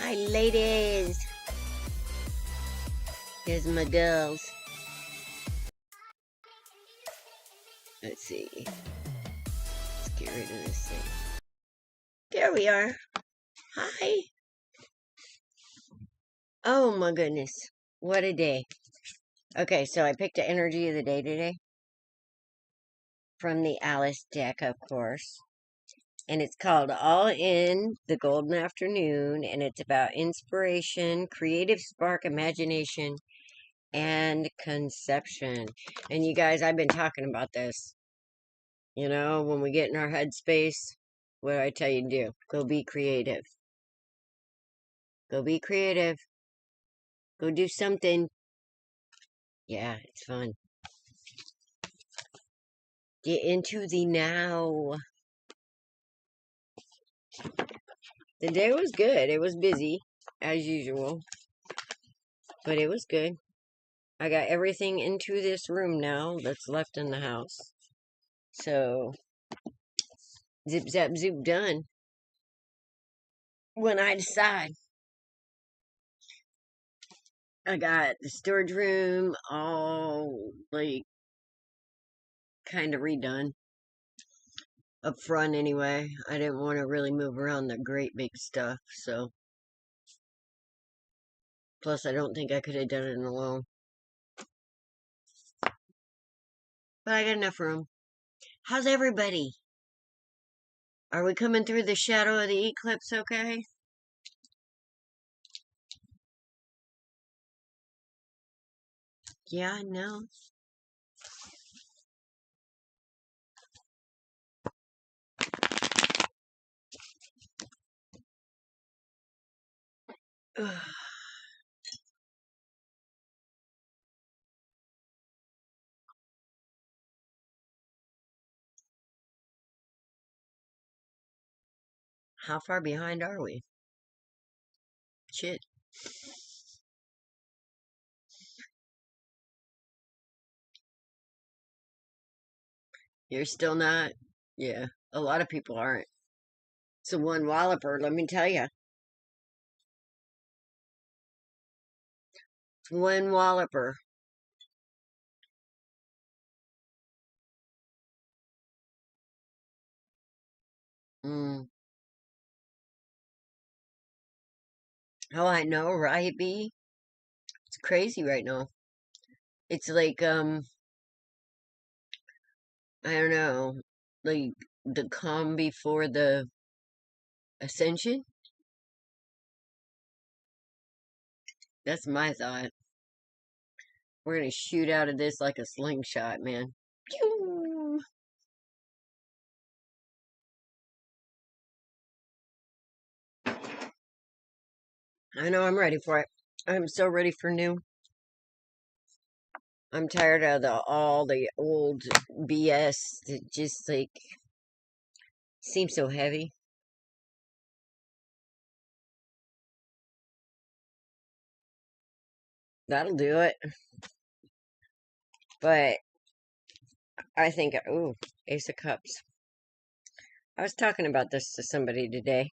Hi, ladies. Here's my girls. Let's see. Let's get rid of this thing. There we are. Hi. Oh my goodness. What a day. Okay, so I picked the energy of the day today from the Alice deck, of course. And it's called All in the Golden Afternoon, and it's about inspiration, creative spark, imagination, and conception. And you guys, I've been talking about this. You know, when we get in our headspace, what do I tell you to do? Go be creative. Go be creative. Go do something. Yeah, it's fun. Get into the now. The day was good. It was busy, as usual. But it was good. I got everything into this room now that's left in the house. So, zip, zap, zoop, done. When I decide. I got the storage room all, like, kind of redone. Up front, anyway. I didn't want to really move around the great big stuff, so. Plus, I don't think I could have done it alone. But I got enough room. How's everybody? Are we coming through the shadow of the eclipse okay? Yeah, I know. Ugh. How far behind are we? Shit. You're still not? Yeah, a lot of people aren't. It's a one walloper, let me tell you. It's one walloper. Mm. Oh, I know, right, B? It's crazy right now. It's like, I don't know, like the calm before the ascension? That's my thought. We're gonna shoot out of this like a slingshot, man. Pew! I know I'm ready for it. I'm so ready for new. I'm tired of all the old BS that just like seems so heavy. That'll do it. But I think, ooh, Ace of Cups. I was talking about this to somebody today.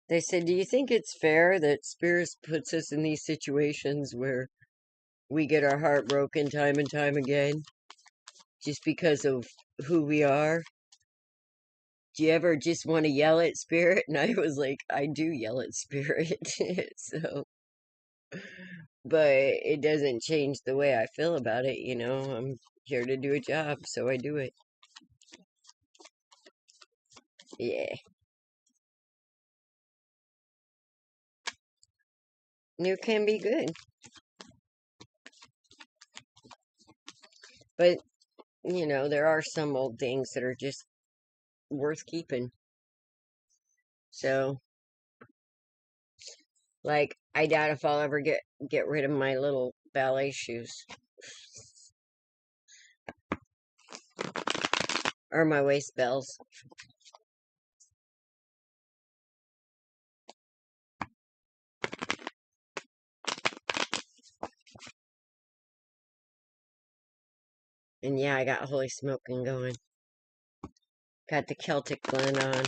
They said, do you think it's fair that Spirits puts us in these situations where we get our heart broken time and time again just because of who we are? Do you ever just want to yell at Spirit? And I was like, I do yell at Spirit. So, but it doesn't change the way I feel about it, you know? I'm here to do a job, so I do it. Yeah. New can be good. But, you know, there are some old things that are just worth keeping. So, like, I doubt if I'll ever get rid of my little ballet shoes. Or my waist bells. And yeah, I got Holy Smoking going. Got the Celtic blend on.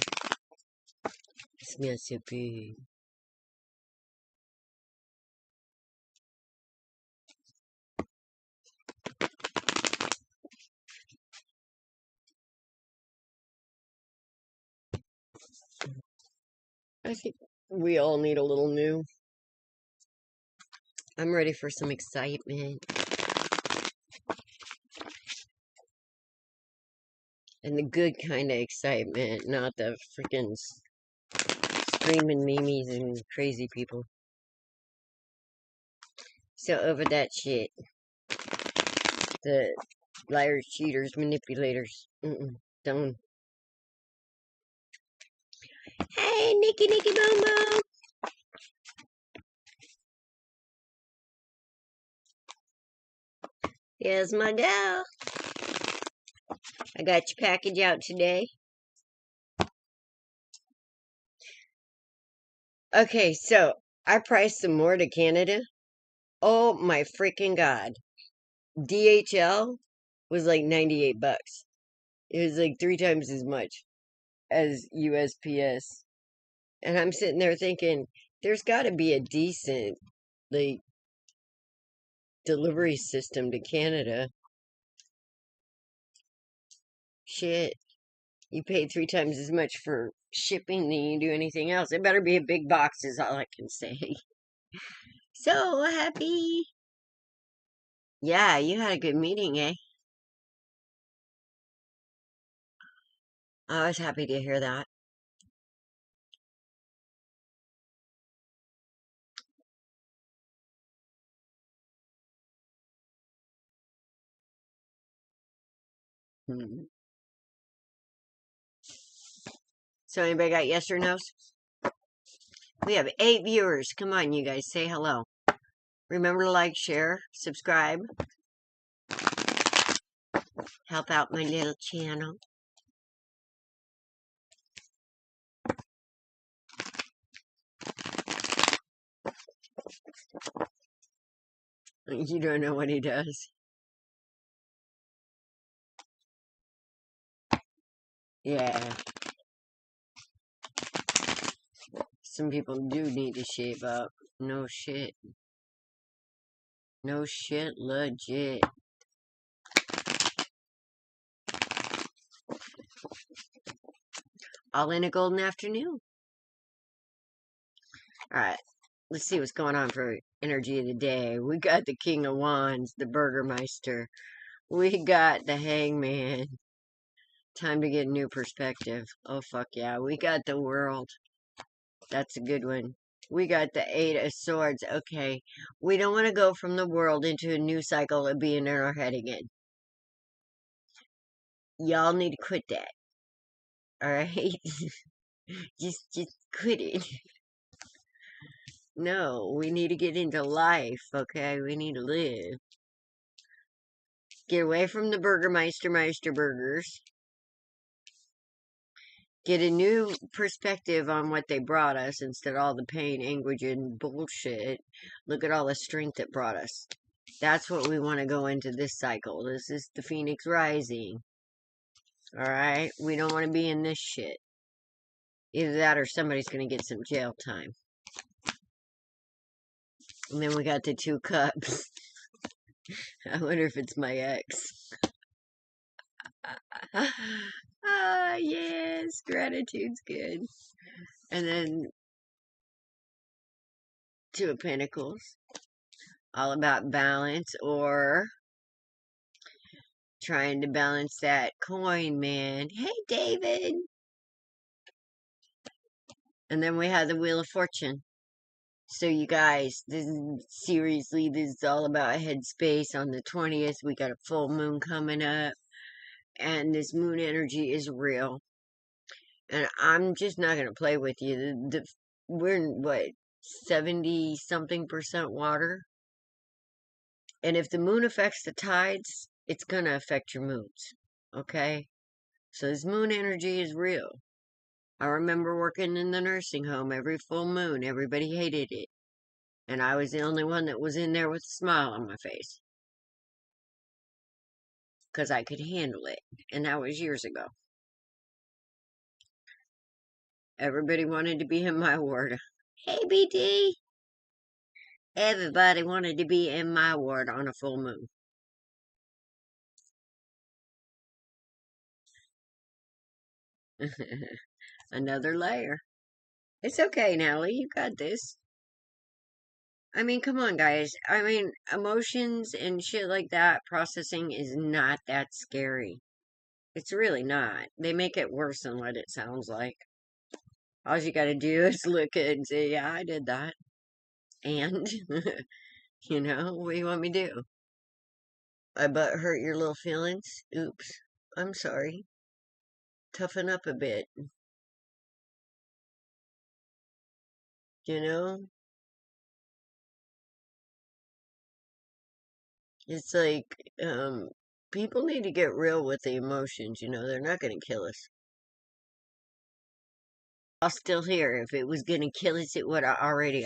It smells so good. I think we all need a little new. I'm ready for some excitement. And the good kind of excitement, not the freaking screaming memes and crazy people. So over that shit. The liars, cheaters, manipulators. Don't. Hey, Nicky Bomo. Here's my gal. I got your package out today. Okay, so I priced some more to Canada. Oh my freaking god. DHL was like 98 bucks. It was like 3 times as much as USPS. And I'm sitting there thinking, there's got to be a decent, like, delivery system to Canada. Shit. You pay 3 times as much for shipping than you do anything else. It better be a big box, is all I can say. So happy. Yeah, you had a good meeting, eh? I was happy to hear that. Hmm. So anybody got yes or no's? We have 8 viewers. Come on, you guys, say hello. Remember to like, share, subscribe. Help out my little channel. You don't know what he does. Yeah. Some people do need to shape up. No shit. No shit, legit. All in a golden afternoon. Alright, let's see what's going on for energy of the day. We got the King of Wands, the Burgermeister. We got the Hangman. Time to get a new perspective. Oh, fuck yeah. We got the World. That's a good one. We got the 8 of Swords. Okay. We don't want to go from the world into a new cycle of being in our head again. Y'all need to quit that. Alright? just quit it. No, we need to get into life, okay? We need to live. Get away from the Burgermeister burgers. Get a new perspective on what they brought us instead of all the pain, anguish, and bullshit. Look at all the strength it brought us. That's what we want to go into this cycle. This is the Phoenix Rising. Alright? We don't want to be in this shit. Either that or somebody's going to get some jail time. And then we got the 2 cups. I wonder if it's my ex. Ah, yes, gratitude's good. And then 2 of Pentacles. All about balance or trying to balance that coin, man. Hey, David. And then we have the Wheel of Fortune. So you guys, seriously, this is all about headspace. On the 20th, we got a full moon coming up. And this moon energy is real. And I'm just not going to play with you. We're in, what, 70-something% water? And if the moon affects the tides, it's going to affect your moods. Okay? So this moon energy is real. I remember working in the nursing home every full moon. Everybody hated it. And I was the only one that was in there with a smile on my face. Because I could handle it. And that was years ago. Everybody wanted to be in my ward. Hey, BT! Everybody wanted to be in my ward on a full moon. Another layer. It's okay, Natalie. You got this. I mean, come on, guys. I mean, emotions and shit like that, processing is not that scary. It's really not. They make it worse than what it sounds like. All you gotta do is look at it and say, yeah, I did that. And, what do you want me to do? I but hurt your little feelings? Oops. I'm sorry. Toughen up a bit. You know? It's like, people need to get real with the emotions, they're not gonna kill us. I'll still here. If it was gonna kill us, it would have already.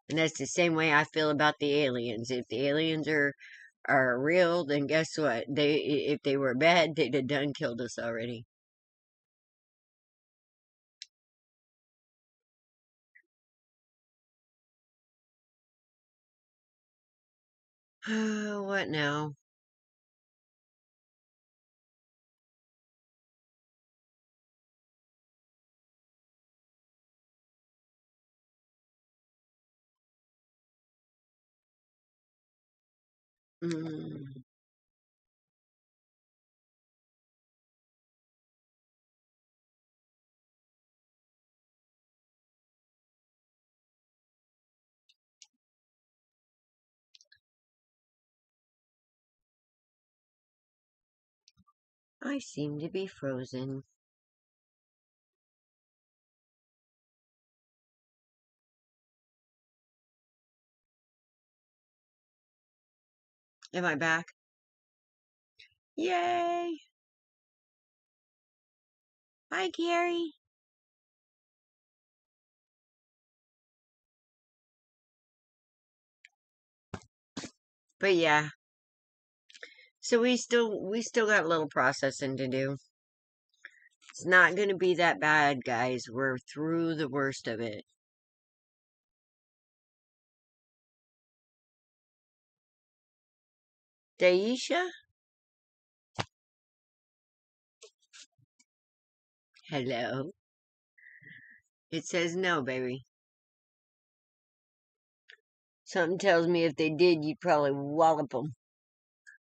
And that's the same way I feel about the aliens. If the aliens are real, then guess what? If they were bad, they'd have done killed us already. What now? Mm, I seem to be frozen. Am I back? Yay! Hi, Gary. But yeah, so we still got a little processing to do. It's not gonna be that bad, guys. We're through the worst of it. Daisha? Hello. It says no, baby. Something tells me if they did, you'd probably wallop them.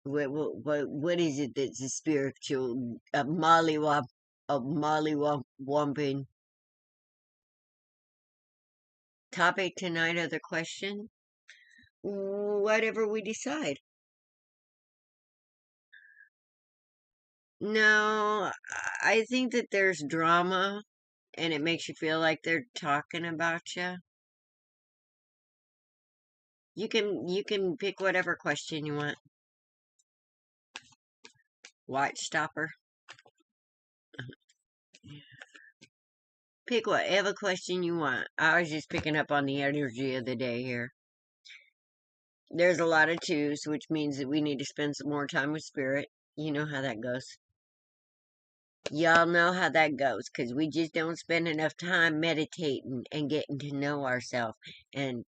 What is it that's a spiritual, a mollywomping topic tonight? Other question? Whatever we decide. No, I think that there's drama and it makes you feel like they're talking about you. You can pick whatever question you want. Watch stopper. Pick whatever question you want. I was just picking up on the energy of the day here. There's a lot of twos, which means that we need to spend some more time with spirit. You know how that goes. Y'all know how that goes, 'cause we just don't spend enough time meditating and getting to know ourselves and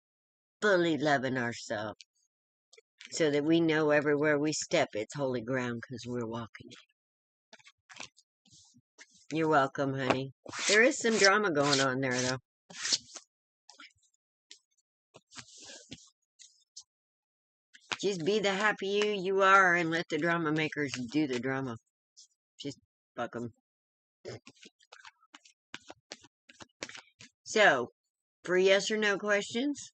fully loving ourselves so that we know everywhere we step it's holy ground 'cause we're walking it. You're welcome, honey. There is some drama going on there, though. Just be the happy you are and let the drama makers do the drama. Just fuck them. So, for yes or no questions,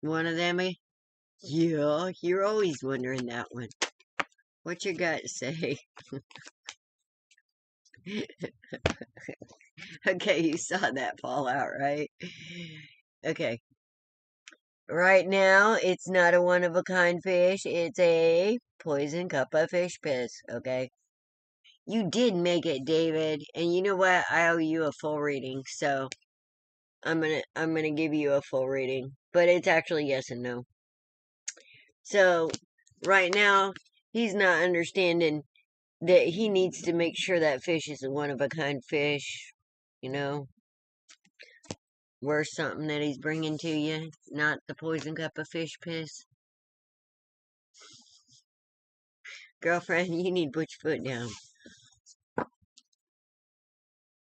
one of them, yeah, you're always wondering that one. What your gut say? Okay, you saw that fall out, right? Okay. Right now, it's not a one-of-a-kind fish. It's a poison cup of fish piss, okay? You did make it, David. And you know what? I owe you a full reading, so I'm gonna give you a full reading. But it's actually yes and no. So, right now, he's not understanding that he needs to make sure that fish is a one-of-a-kind fish, you know? Worth something that he's bringing to you, not the poison cup of fish piss. Girlfriend, you need to put your foot down.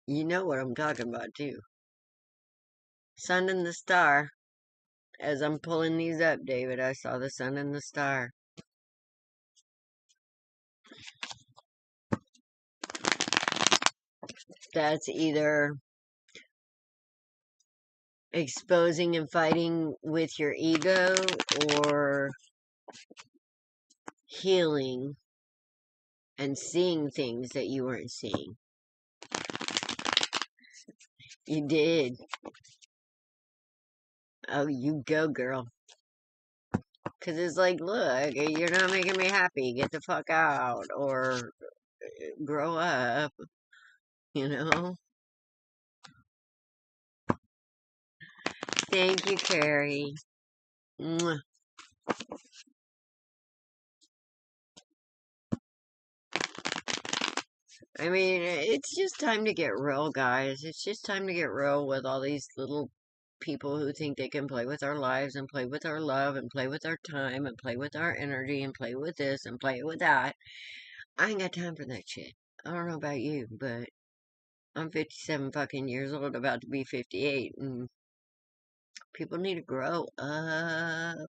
You know what I'm talking about, too. Sun and the star. As I'm pulling these up, David, I saw the sun and the star. That's either exposing and fighting with your ego or healing and seeing things that you weren't seeing. You did. Oh, you go, girl. Because it's like, look, you're not making me happy. Get the fuck out. Or grow up. You know? Thank you, Carrie. Mwah. I mean, it's just time to get real, guys. It's just time to get real with all these little people who think they can play with our lives and play with our love and play with our time and play with our energy and play with this and play with that. I ain't got time for that shit. I don't know about you, but I'm 57 fucking years old, about to be 58, and people need to grow up.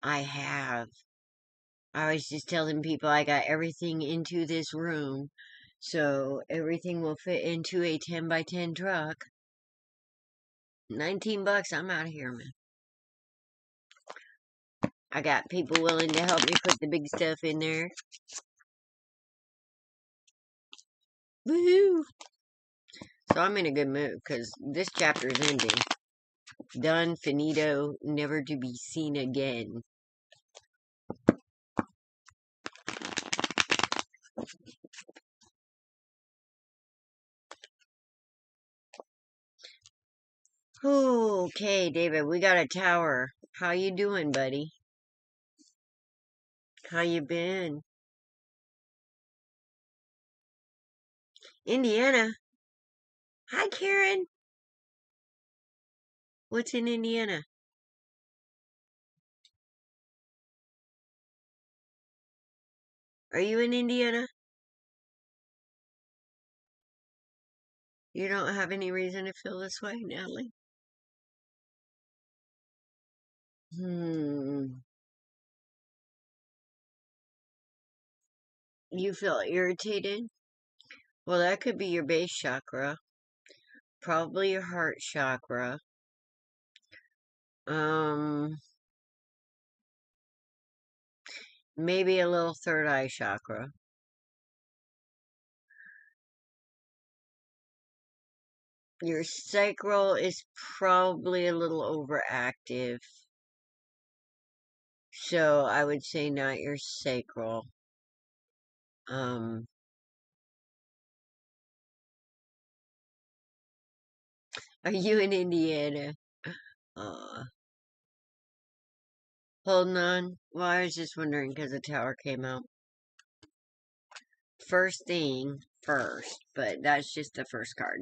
I have. I was just telling people I got everything into this room, so everything will fit into a 10 by 10 truck. $19, I'm out of here, man. I got people willing to help me put the big stuff in there. Woohoo! So I'm in a good mood, because this chapter is ending. Done, finito, never to be seen again. Okay, David, we got a tower. How you doing, buddy? How you been? Indiana? Hi, Karen. What's in Indiana? Are you in Indiana? You don't have any reason to feel this way, Natalie? You feel irritated? Well, that could be your base chakra. Probably your heart chakra. Um, maybe a little third eye chakra. Your sacral is probably a little overactive. So I would say not your sacral. Um, are you in Indiana? Uh, holding on. Well, I was just wondering because the tower came out. First thing first, but that's just the first card.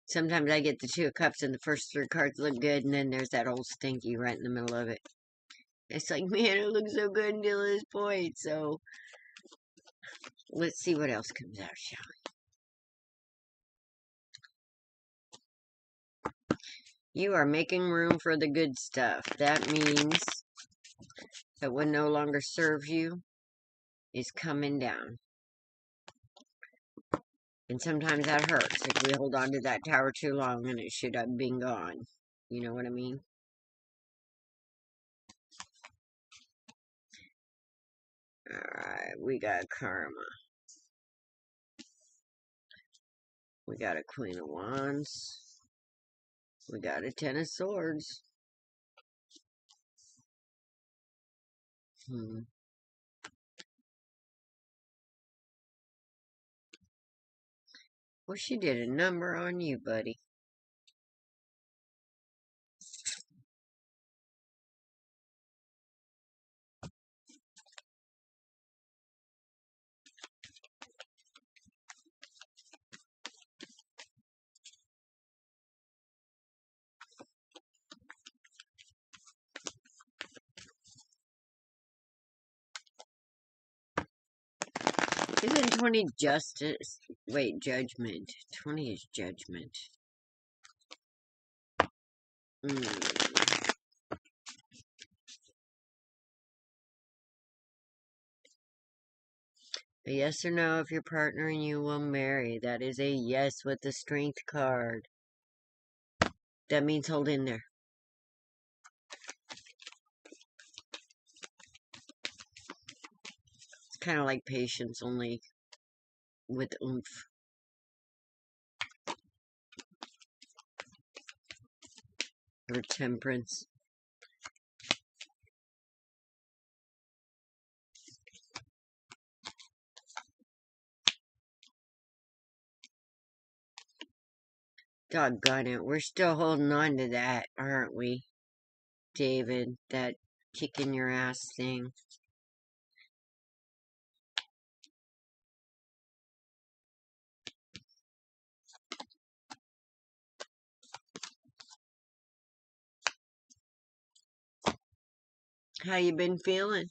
Sometimes I get the Two of Cups and the first three cards look good, and then there's that old stinky right in the middle of it. It's like, man, it looks so good until this point, so let's see what else comes out, shall we? You are making room for the good stuff. That means that what no longer serves you is coming down. And sometimes that hurts if we hold on to that tower too long and it should have been gone. You know what I mean? Alright, we got karma. We got a Queen of Wands. We got a Ten of Swords. Well, she did a number on you, buddy. and 20 justice. Wait, judgment. 20 is judgment. A yes or no if your partner and you will marry. That is a yes with the strength card. That means hold in there. It's kind of like patience, only with oomph. Or temperance. Doggone it, we're still holding on to that, aren't we, David? That kicking your ass thing. How you been feeling?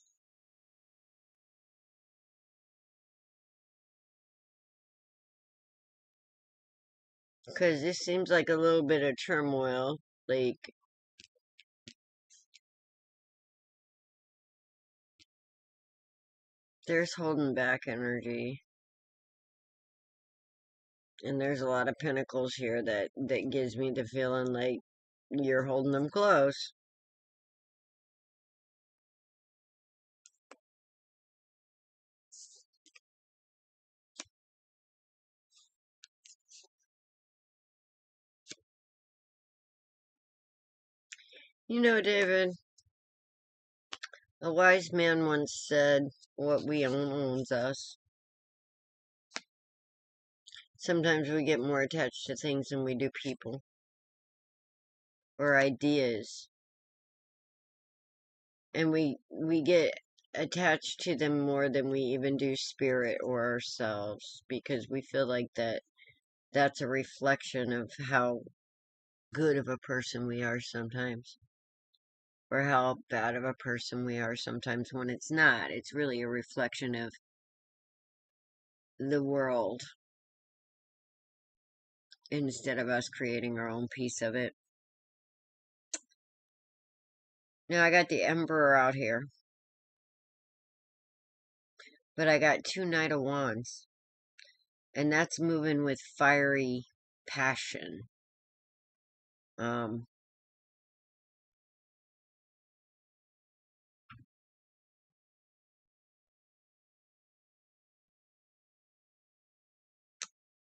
Because this seems like a little bit of turmoil. Like, there's holding back energy. And there's a lot of pentacles here that gives me the feeling like you're holding them close. You know, David, a wise man once said, what we own owns us. Sometimes we get more attached to things than we do people. Or ideas. And we get attached to them more than we even do spirit or ourselves. Because we feel like that's a reflection of how good of a person we are sometimes. Or how bad of a person we are sometimes when it's not. It's really a reflection of the world instead of us creating our own piece of it. Now I got the Emperor out here. But I got 2 Knight of Wands. And that's moving with fiery passion.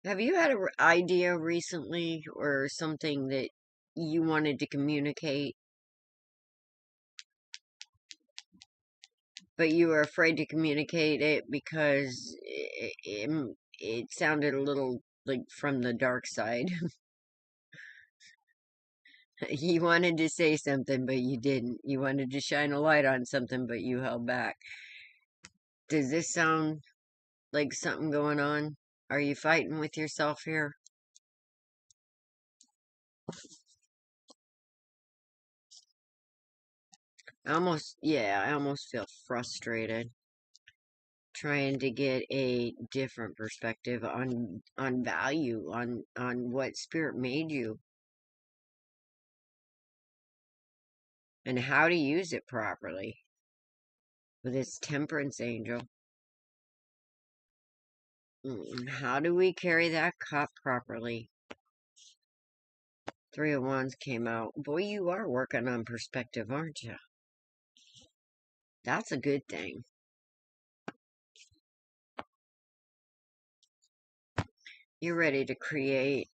Have you had an idea recently or something that you wanted to communicate, but you were afraid to communicate it because it sounded a little like from the dark side? You wanted to say something, but you didn't. You wanted to shine a light on something, but you held back. Does this sound like something going on? Are you fighting with yourself here? I almost feel frustrated trying to get a different perspective on value, on what spirit made you and how to use it properly with its temperance angel. How do we carry that cup properly? 3 of Wands came out. Boy, you are working on perspective, aren't you? That's a good thing. You're ready to create.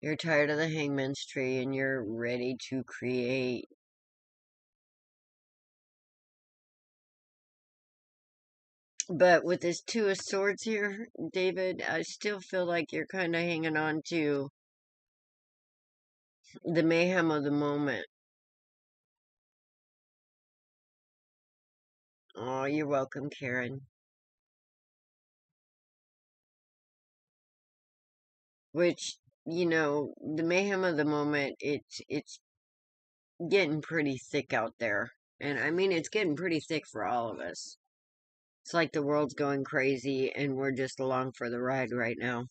You're tired of the Hangman's tree and you're ready to create. But with this 2 of Swords here, David, I still feel like you're kind of hanging on to the mayhem of the moment. Oh, you're welcome, Karen. Which, you know, the mayhem of the moment, it's getting pretty thick out there. And I mean, it's getting pretty thick for all of us. It's like the world's going crazy and we're just along for the ride right now.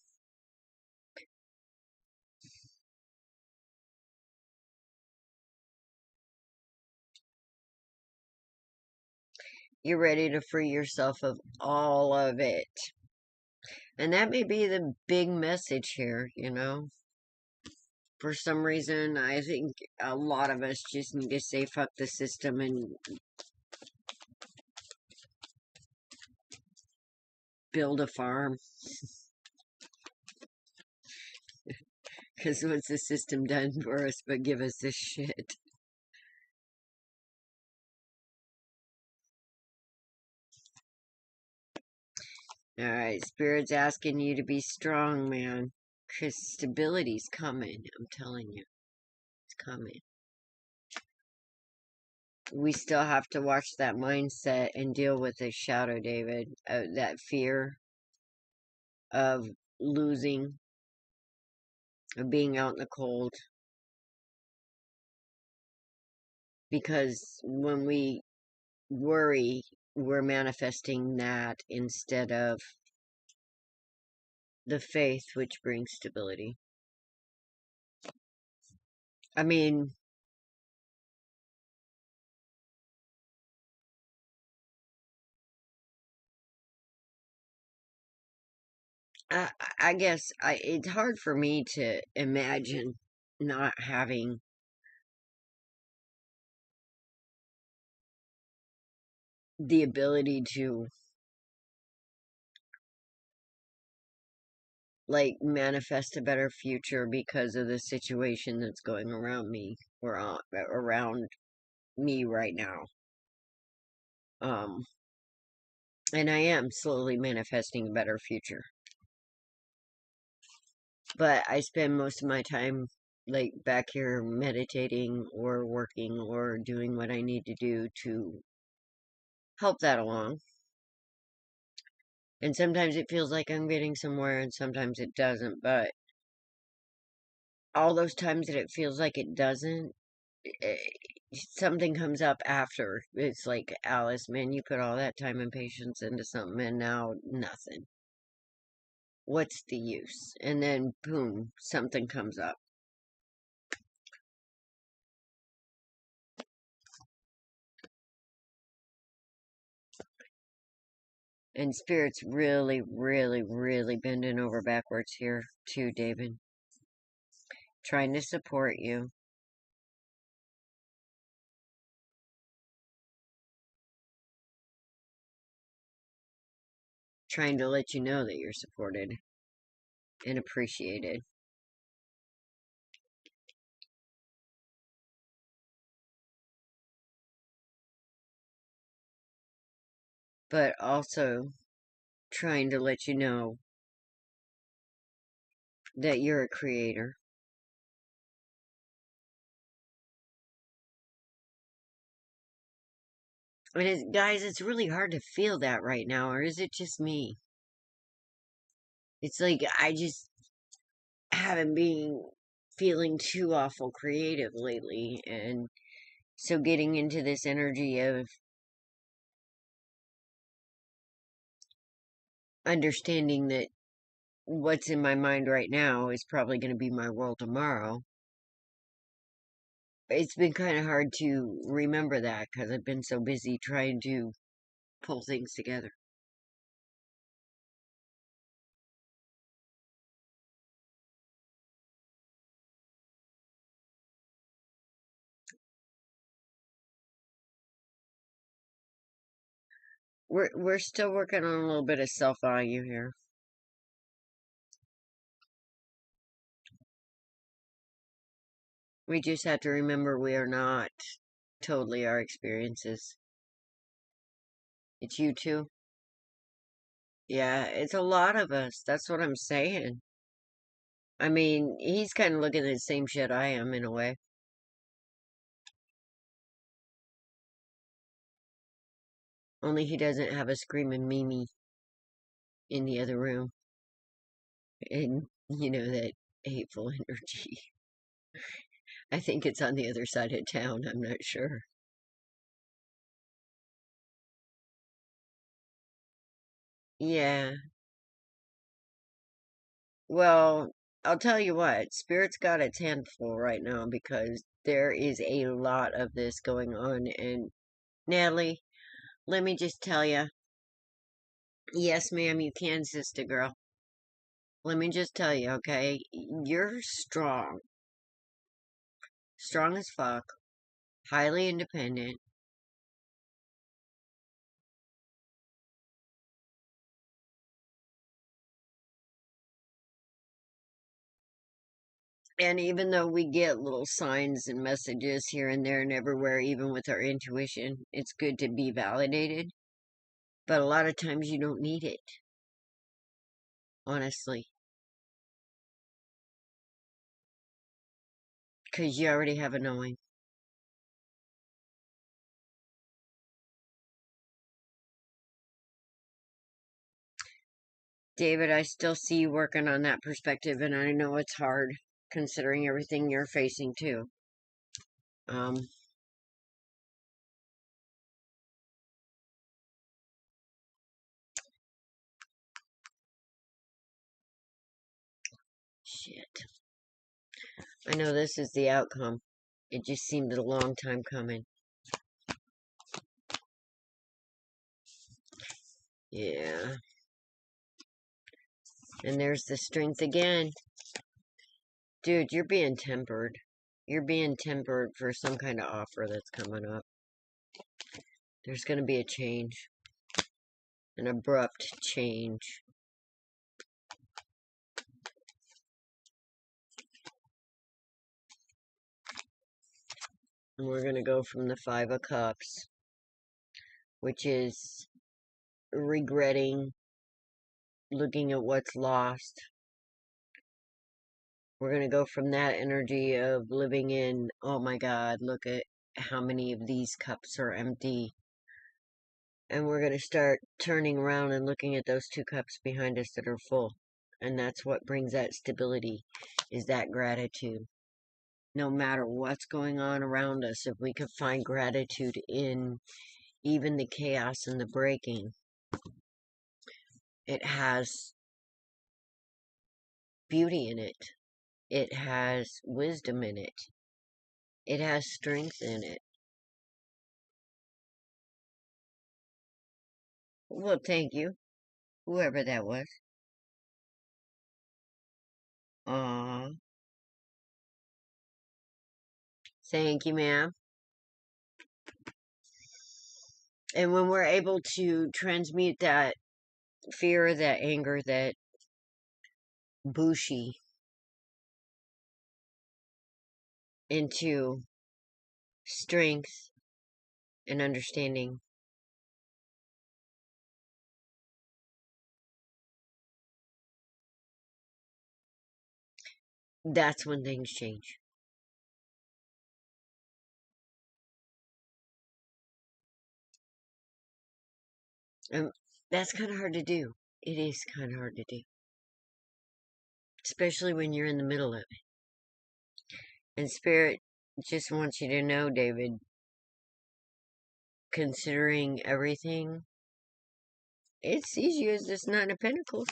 You're ready to free yourself of all of it. And that may be the big message here, you know? For some reason, I think a lot of us just need to say fuck the system and build a farm. Because what's the system done for us but give us this shit? Alright, Spirit's asking you to be strong, man. Because stability's coming, I'm telling you. It's coming. We still have to watch that mindset and deal with the shadow, David. That fear of losing, of being out in the cold. Because when we worry, we're manifesting that instead of the faith, which brings stability. I mean, I guess it's hard for me to imagine not having the ability to, like, manifest a better future because of the situation that's going around me or around me right now. And I am slowly manifesting a better future. But I spend most of my time, like, back here meditating or working or doing what I need to do to help that along. And sometimes it feels like I'm getting somewhere and sometimes it doesn't. But all those times that it feels like it doesn't, eh, something comes up after. It's like, Alice, man, you put all that time and patience into something and now nothing. What's the use? And then, boom, something comes up. And Spirit's really, really, really bending over backwards here, too, David. Trying to support you. Trying to let you know that you're supported and appreciated. But also trying to let you know that you're a creator. And guys, it's really hard to feel that right now, or is it just me? It's like I just haven't been feeling too awful creative lately, and so getting into this energy of understanding that what's in my mind right now is probably going to be my world tomorrow. It's been kind of hard to remember that because I've been so busy trying to pull things together. We're still working on a little bit of self-value here. We just have to remember we are not totally our experiences. It's you too. Yeah, it's a lot of us. That's what I'm saying. I mean, he's kind of looking at the same shit I am in a way. Only he doesn't have a screaming Mimi in the other room. And, you know, that hateful energy. I think it's on the other side of town. I'm not sure. Yeah. Well, I'll tell you what, Spirit's got its handful right now because there is a lot of this going on. And Natalie, let me just tell you, yes, ma'am, you can, sister girl. Let me just tell you, okay? You're strong. Strong as fuck. Highly independent. And even though we get little signs and messages here and there and everywhere, even with our intuition, it's good to be validated. But a lot of times you don't need it, honestly, because you already have a knowing. David, I still see you working on that perspective, and I know it's hard considering everything you're facing too. Um, Shit. I know this is the outcome. It just seemed a long time coming. Yeah. And there's the strength again. Dude, you're being tempered. You're being tempered for some kind of offer that's coming up. There's going to be a change. An abrupt change. And we're going to go from the Five of Cups, which is regretting, looking at what's lost. We're going to go from that energy of living in, oh my God, look at how many of these cups are empty. And we're going to start turning around and looking at those two cups behind us that are full. And that's what brings that stability, is that gratitude. No matter what's going on around us, if we could find gratitude in even the chaos and the breaking, it has beauty in it. It has wisdom in it. It has strength in it. Well, thank you, whoever that was. Aw, thank you, ma'am. And when we're able to transmute that fear, that anger, that bushi into strength and understanding, that's when things change. And that's kind of hard to do. It is kind of hard to do. Especially when you're in the middle of it. And Spirit just wants you to know, David, considering everything, it sees you as this Nine of Pentacles.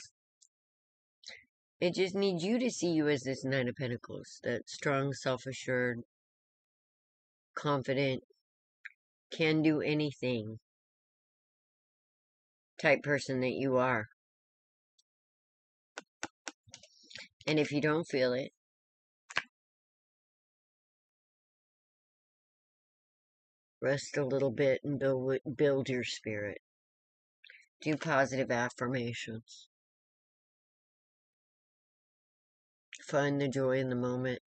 It just needs you to see you as this Nine of Pentacles. That strong, self-assured, confident, can do anything type person that you are. And if you don't feel it, rest a little bit and build your spirit. Do positive affirmations. Find the joy in the moment,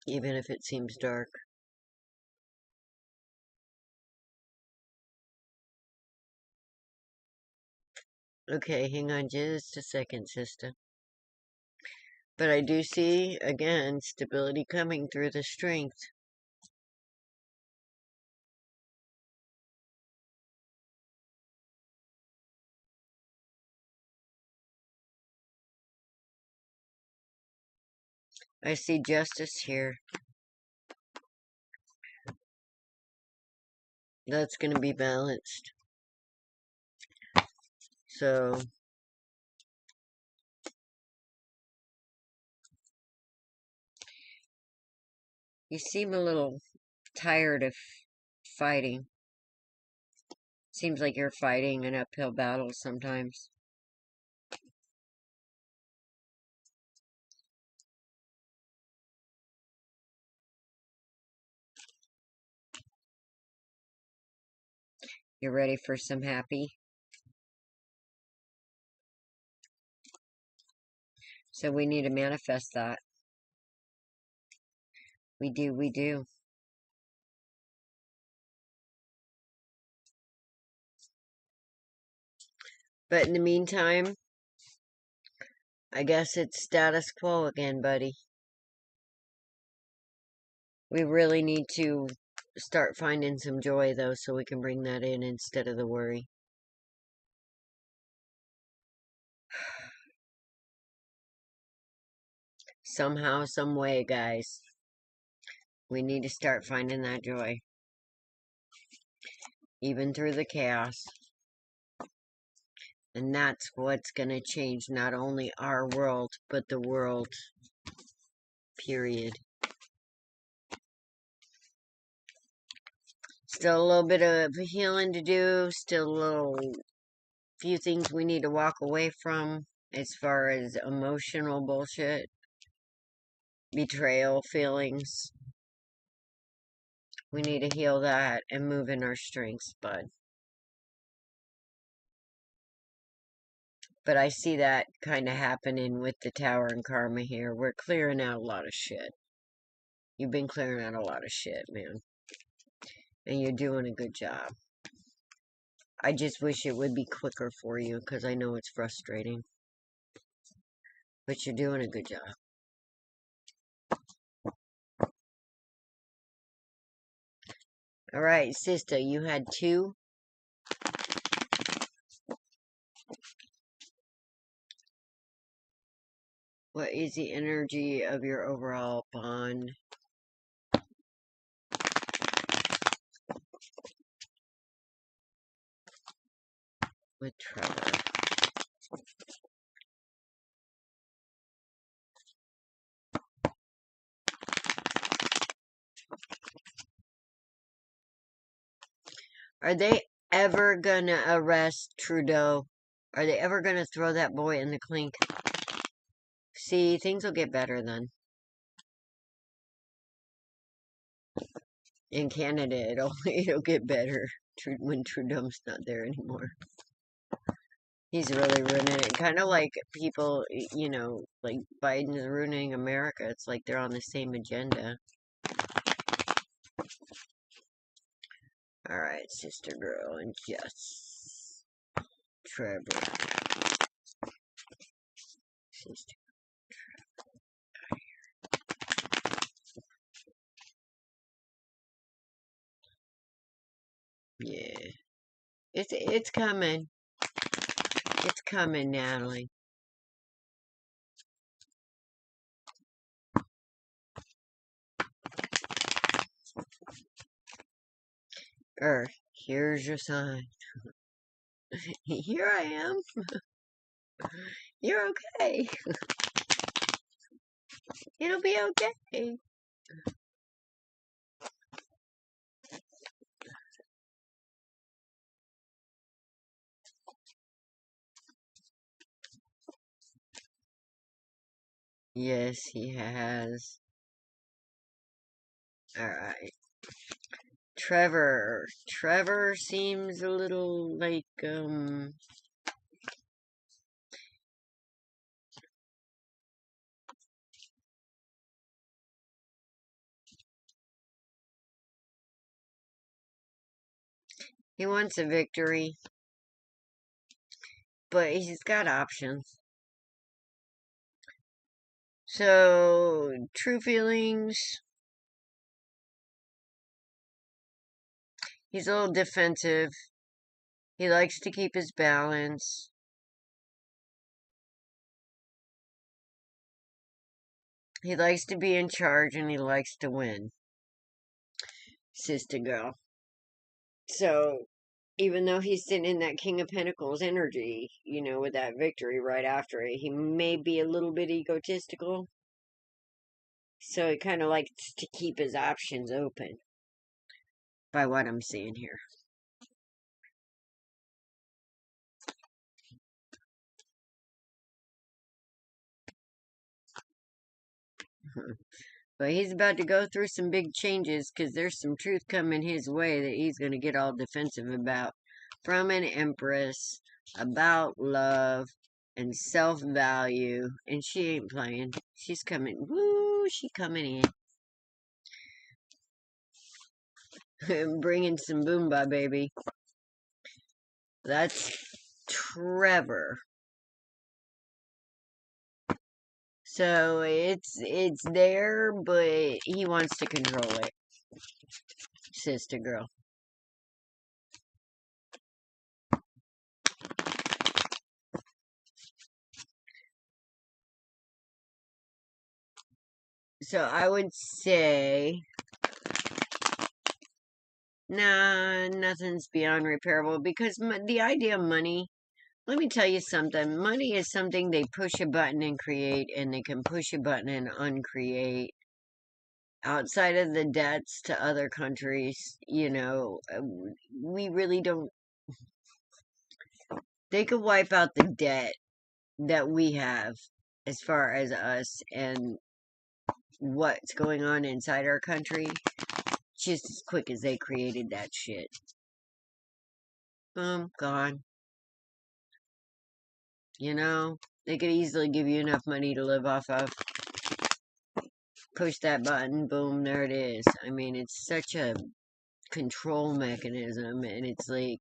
even if it seems dark. Okay, hang on just a second, sister. But I do see, again, stability coming through the strength. I see justice here. That's going to be balanced. So, you seem a little tired of fighting. Seems like you're fighting an uphill battle sometimes. You're ready for some happy? So we need to manifest that. We do, we do. But in the meantime, I guess it's status quo again, buddy. We really need to start finding some joy, though, so we can bring that in instead of the worry. Somehow, some way, guys. We need to start finding that joy. Even through the chaos. And that's what's going to change not only our world, but the world. Period. Still a little bit of healing to do. Still a little few things we need to walk away from as far as emotional bullshit. Betrayal feelings. We need to heal that and move in our strengths, bud. But I see that kind of happening with the Tower and Karma here. We're clearing out a lot of shit. You've been clearing out a lot of shit, man. And you're doing a good job. I just wish it would be quicker for you, because I know it's frustrating. But you're doing a good job. Alright, sister, you had 2. What is the energy of your overall bond with Trevor? Are they ever gonna arrest Trudeau? Are they ever gonna throw that boy in the clink? See, things will get better then. In Canada, it'll get better when Trudeau's not there anymore. He's really ruining it. Kind of like people, you know, like Biden's ruining America. It's like they're on the same agenda. Alright, sister girl and Jess. Trevor. Sister. Yeah. It's coming. It's coming, Natalie. Earth, here's your sign. Here I am. You're okay. It'll be okay. Yes, he has. Alright. Trevor. Trevor seems a little like, he wants a victory. But he's got options. So, true feelings. He's a little defensive. He likes to keep his balance. He likes to be in charge and he likes to win. Sister girl. So, Even though he's sitting in that King of Pentacles energy, you know, with that victory right after it, he may be a little bit egotistical. So he kind of likes to keep his options open, by what I'm seeing here. But he's about to go through some big changes because there's some truth coming his way that he's going to get all defensive about. From an Empress, about love and self-value. And she ain't playing. She's coming. Woo, she coming in. Bringing some boomba, baby. That's Trevor. So it's there, but he wants to control it. Sister girl. So I would say, nah, nothing's beyond repairable because the idea of money, let me tell you something. Money is something they push a button and create, and they can push a button and uncreate. Outside of the debts to other countries, you know, we really don't. They could wipe out the debt that we have as far as us and what's going on inside our country just as quick as they created that shit. Gone. You know, they could easily give you enough money to live off of. Push that button, boom, there it is. I mean, it's such a control mechanism, and it's like,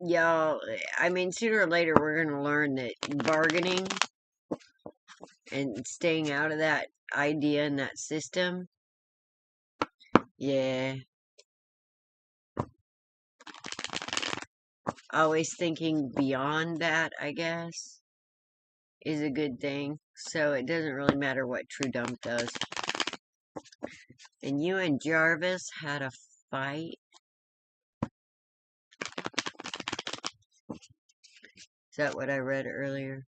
y'all, I mean, sooner or later we're going to learn that bargaining and staying out of that idea and that system, yeah. Always thinking beyond that, I guess, is a good thing. So it doesn't really matter what True Dump does. And you and Jarvis had a fight? Is that what I read earlier?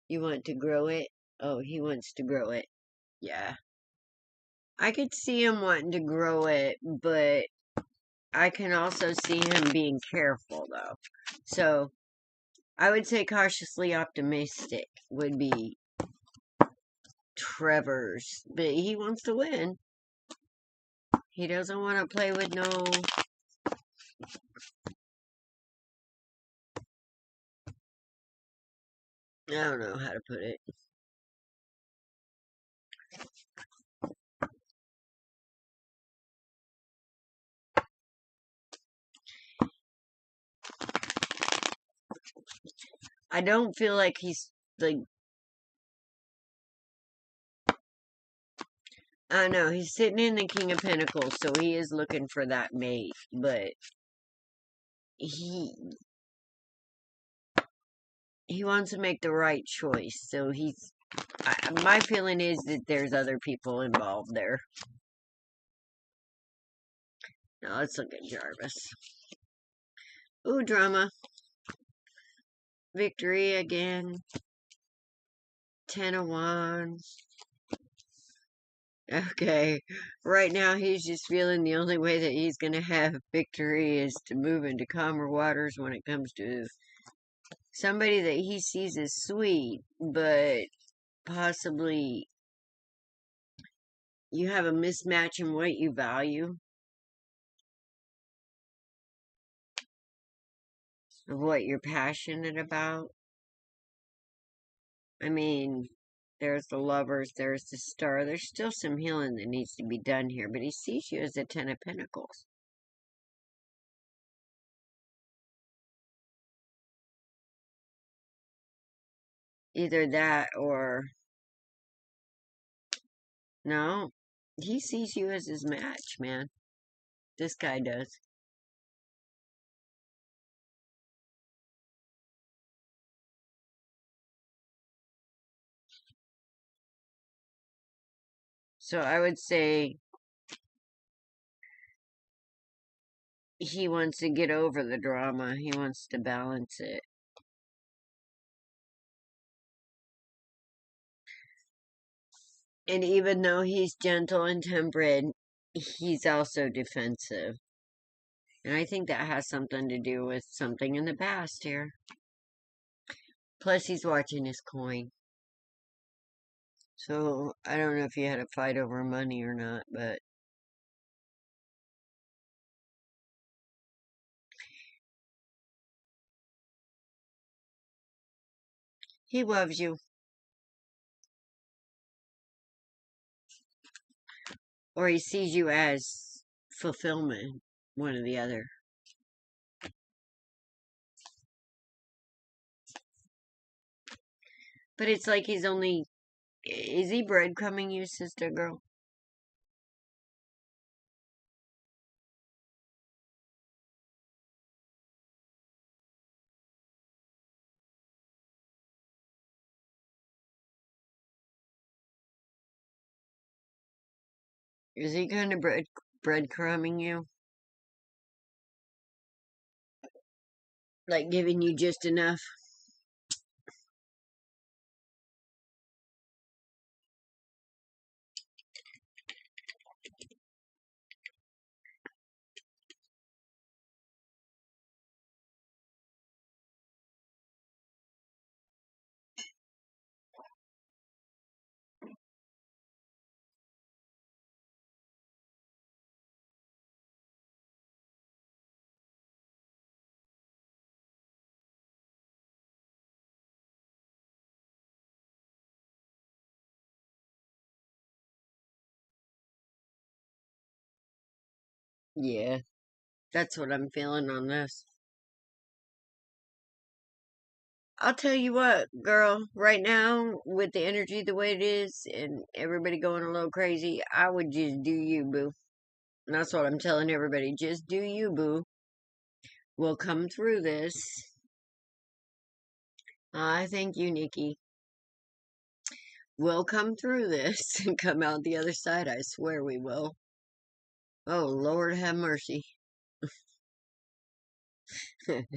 You want to grow it? Oh, he wants to grow it. Yeah. I could see him wanting to grow it, but I can also see him being careful, though. So, I would say cautiously optimistic would be Trevor's. But he wants to win. He doesn't want to play with no... I don't know how to put it. I don't feel like he's, like... I don't know, he's sitting in the King of Pentacles, so he is looking for that mate, but... He wants to make the right choice, so he's... my feeling is that there's other people involved there. Now let's look at Jarvis. Ooh, drama. Victory again. 10 of Wands. Okay. Right now he's just feeling the only way that he's going to have victory is to move into calmer waters when it comes to somebody that he sees as sweet, but possibly you have a mismatch in what you value, of what you're passionate about. I mean, there's the Lovers, there's the Star. There's still some healing that needs to be done here, but he sees you as the 10 of Pentacles. Either that or... No, he sees you as his match, man. This guy does. So I would say he wants to get over the drama. He wants to balance it. And even though he's gentle and temperate, he's also defensive. And I think that has something to do with something in the past here. Plus, he's watching his coin. So, I don't know if you had a fight over money or not, but he loves you. Or he sees you as fulfillment, one or the other. But it's like he's only... Is he breadcrumbing you, sister girl? Is he kind of breadcrumbing you? Like giving you just enough? Yeah, that's what I'm feeling on this. I'll tell you what, girl, right now, with the energy the way it is and everybody going a little crazy, I would just do you, boo. And that's what I'm telling everybody. Just do you, boo. We'll come through this. I thank you, Nikki. We'll come through this and come out the other side. I swear we will. Oh, Lord have mercy. Because,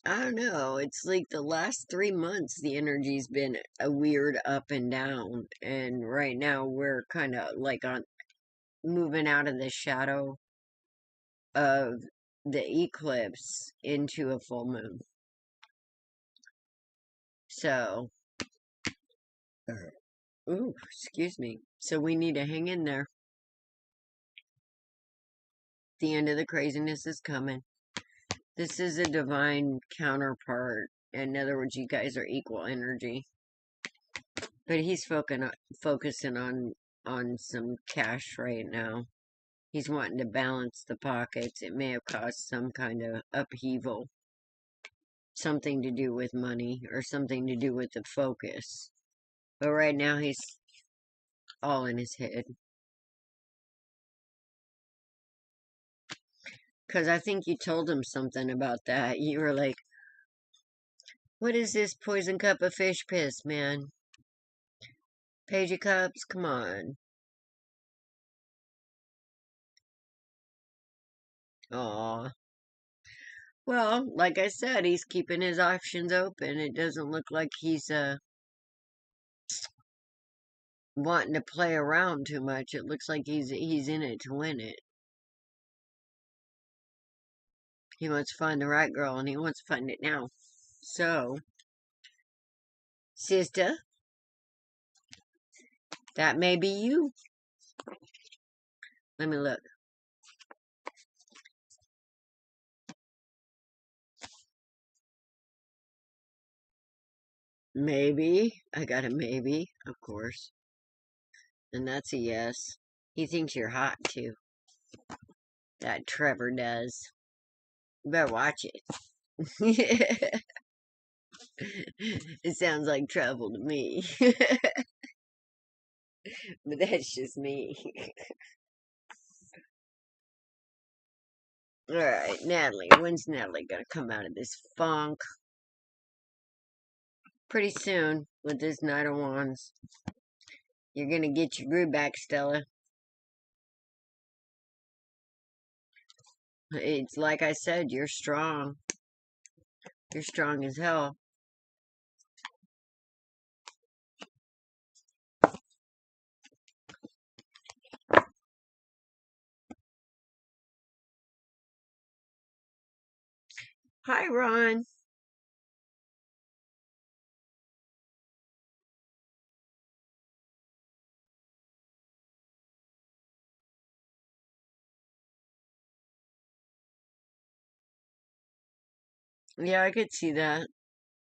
I don't know. It's like the last 3 months, the energy's been a weird up and down. And right now, we're kind of like on moving out of the shadow of the eclipse into a full moon. So, ooh, excuse me. So we need to hang in there. The end of the craziness is coming. This is a divine counterpart. In other words, you guys are equal energy. But he's focusing on some cash right now. He's wanting to balance the pockets. It may have caused some kind of upheaval. Something to do with money or something to do with the focus. But right now he's all in his head. Because I think you told him something about that. You were like, what is this poison cup of fish piss, man? Page of Cups, come on. Aw. Well, like I said, he's keeping his options open. It doesn't look like he's wanting to play around too much. It looks like he's in it to win it. He wants to find the right girl, and he wants to find it now. So, sister, that may be you. Let me look. Maybe. I got a maybe, of course. And that's a yes. He thinks you're hot, too. That Trevor does. You better watch it. It sounds like trouble to me. But that's just me. Alright, Natalie. When's Natalie gonna come out of this funk? Pretty soon. with this Knight of Wands. You're gonna get your groove back, Stella. It's like I said, you're strong. You're strong as hell. Hi, Ron. Yeah, I could see that.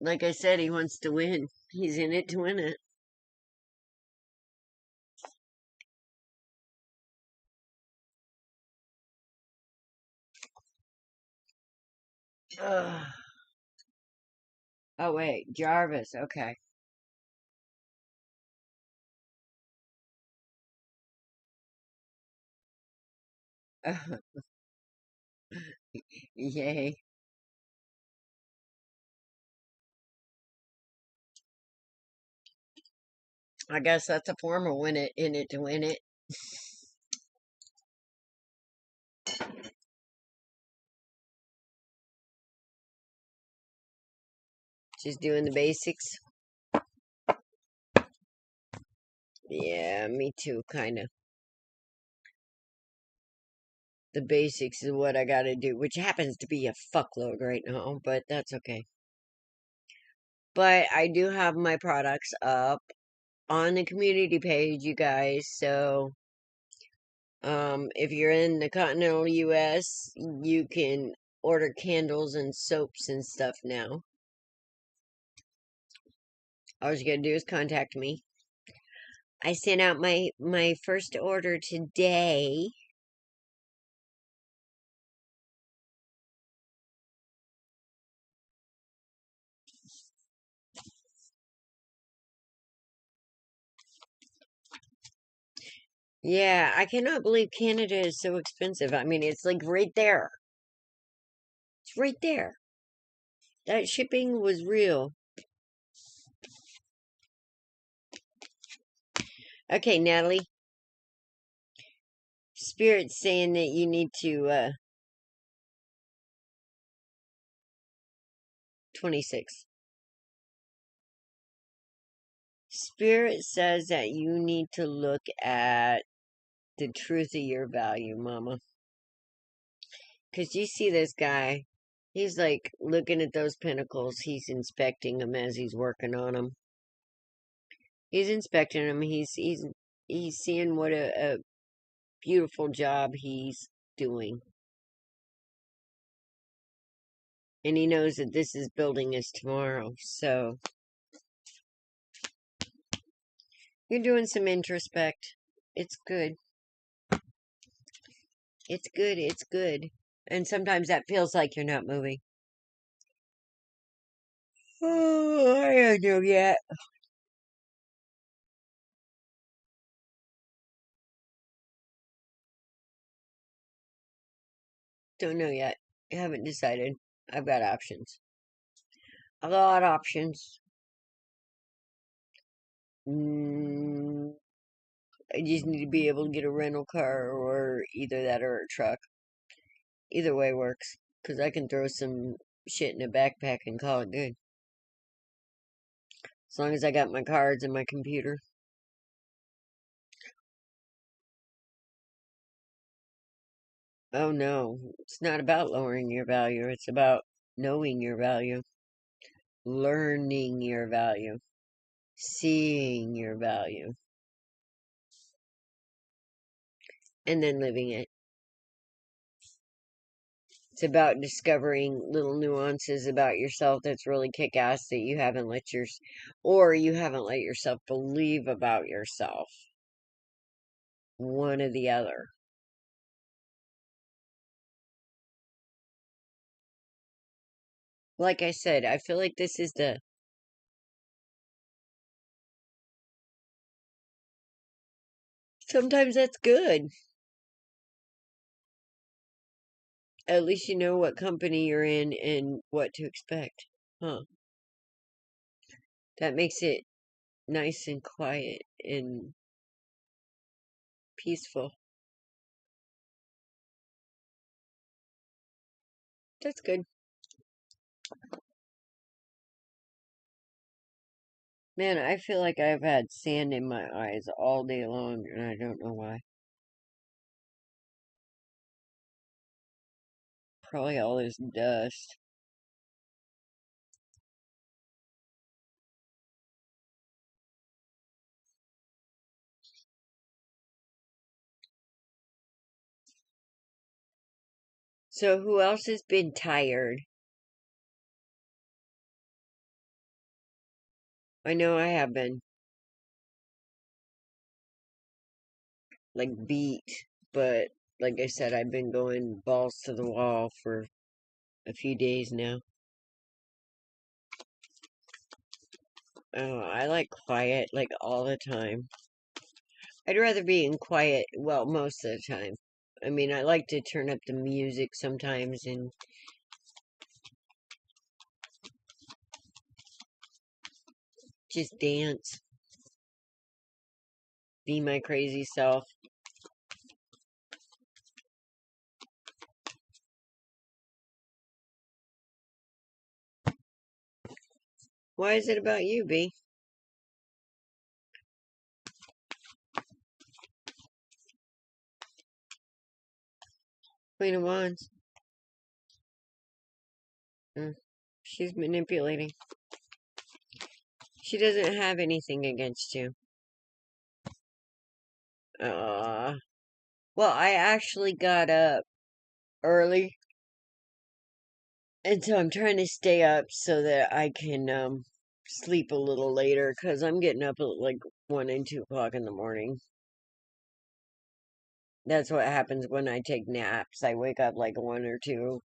Like I said, he wants to win. He's in it to win it. Ugh. Oh, wait. Jarvis. Okay. Yay. I guess that's a form of win it, in it to win it. Just doing the basics. Yeah, me too, kind of. The basics is what I gotta do, which happens to be a fuckload right now, but that's okay. But I do have my products up on the community page, you guys, so if you're in the continental US, you can order candles and soaps and stuff now. All you gotta do is contact me. I sent out my first order today. Yeah, I cannot believe Canada is so expensive. I mean, it's like right there. It's right there. That shipping was real. Okay, Natalie. Spirit's saying that you need to 26. Spirit says that you need to look at the truth of your value, Mama. Because you see this guy, he's like looking at those pinnacles, he's inspecting them as he's working on them. He's inspecting them, he's seeing what a beautiful job he's doing. And he knows that this is building his tomorrow, so you're doing some introspect. It's good. It's good, it's good. And sometimes that feels like you're not moving. Oh, I don't know yet. Don't know yet. I haven't decided. I've got options. A lot of options. Mm, I just need to be able to get a rental car or either that or a truck. Either way works. Because I can throw some shit in a backpack and call it good. As long as I got my cards and my computer. Oh no, it's not about lowering your value. It's about knowing your value, learning your value, seeing your value, and then living it. It's about discovering little nuances about yourself that's really kick-ass that you haven't or you haven't let yourself believe about yourself. One or the other. Like I said, I feel like this is sometimes that's good. At least you know what company you're in and what to expect. Huh. That makes it nice and quiet and peaceful. That's good. Man, I feel like I've had sand in my eyes all day long, and I don't know why. Probably all this dust. So, who else has been tired? I know I have been, like, beat, but like I said, I've been going balls to the wall for a few days now. Oh, I like quiet, like, all the time. I'd rather be in quiet, well, most of the time. I mean, I like to turn up the music sometimes and just dance, be my crazy self. Why is it about you, B? Queen of Wands. Mm, she's manipulating. She doesn't have anything against you. Uh, well, I actually got up early, and so I'm trying to stay up so that I can sleep a little later because I'm getting up at like 1 and 2 o'clock in the morning. That's what happens when I take naps. I wake up like 1 or 2,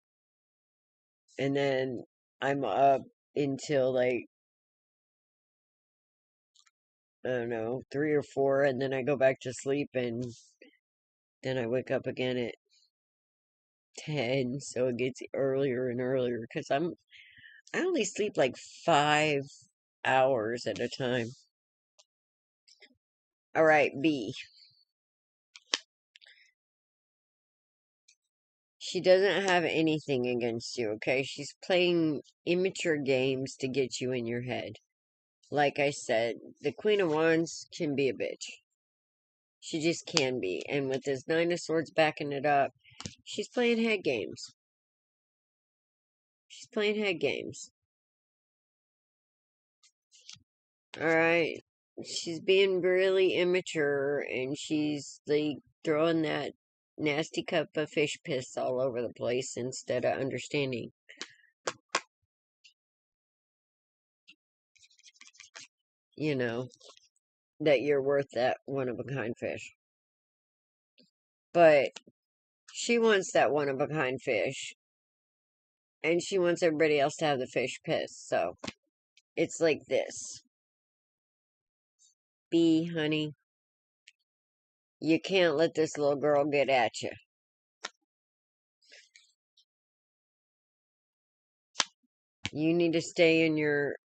and then I'm up until like, I don't know, 3 or 4, and then I go back to sleep, and then I wake up again at 10, so it gets earlier and earlier because I only sleep like 5 hours at a time. All right, B. She doesn't have anything against you, okay? She's playing immature games to get you in your head. Like I said, the Queen of Wands can be a bitch. She just can be. And with this Nine of Swords backing it up, she's playing head games. She's playing head games. Alright? She's being really immature, and she's like throwing that nasty cup of fish piss all over the place instead of understanding, you know, that you're worth that one of a kind fish. But she wants that one of a kind fish, and she wants everybody else to have the fish piss. So it's like this. B, honey, you can't let this little girl get at you. You need to stay in your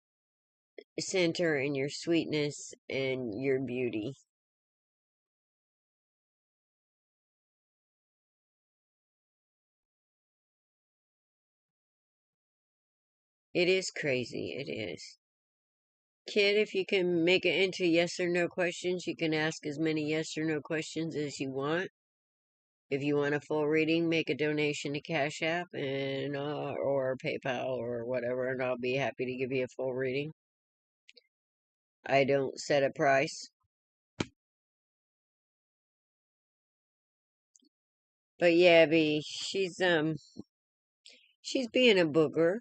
center and your sweetness and your beauty. It is crazy. It is. Kid, if you can make it into yes or no questions, you can ask as many yes or no questions as you want. If you want a full reading, make a donation to Cash App and or PayPal or whatever, and I'll be happy to give you a full reading. I don't set a price. But yeah, B, she's being a booger.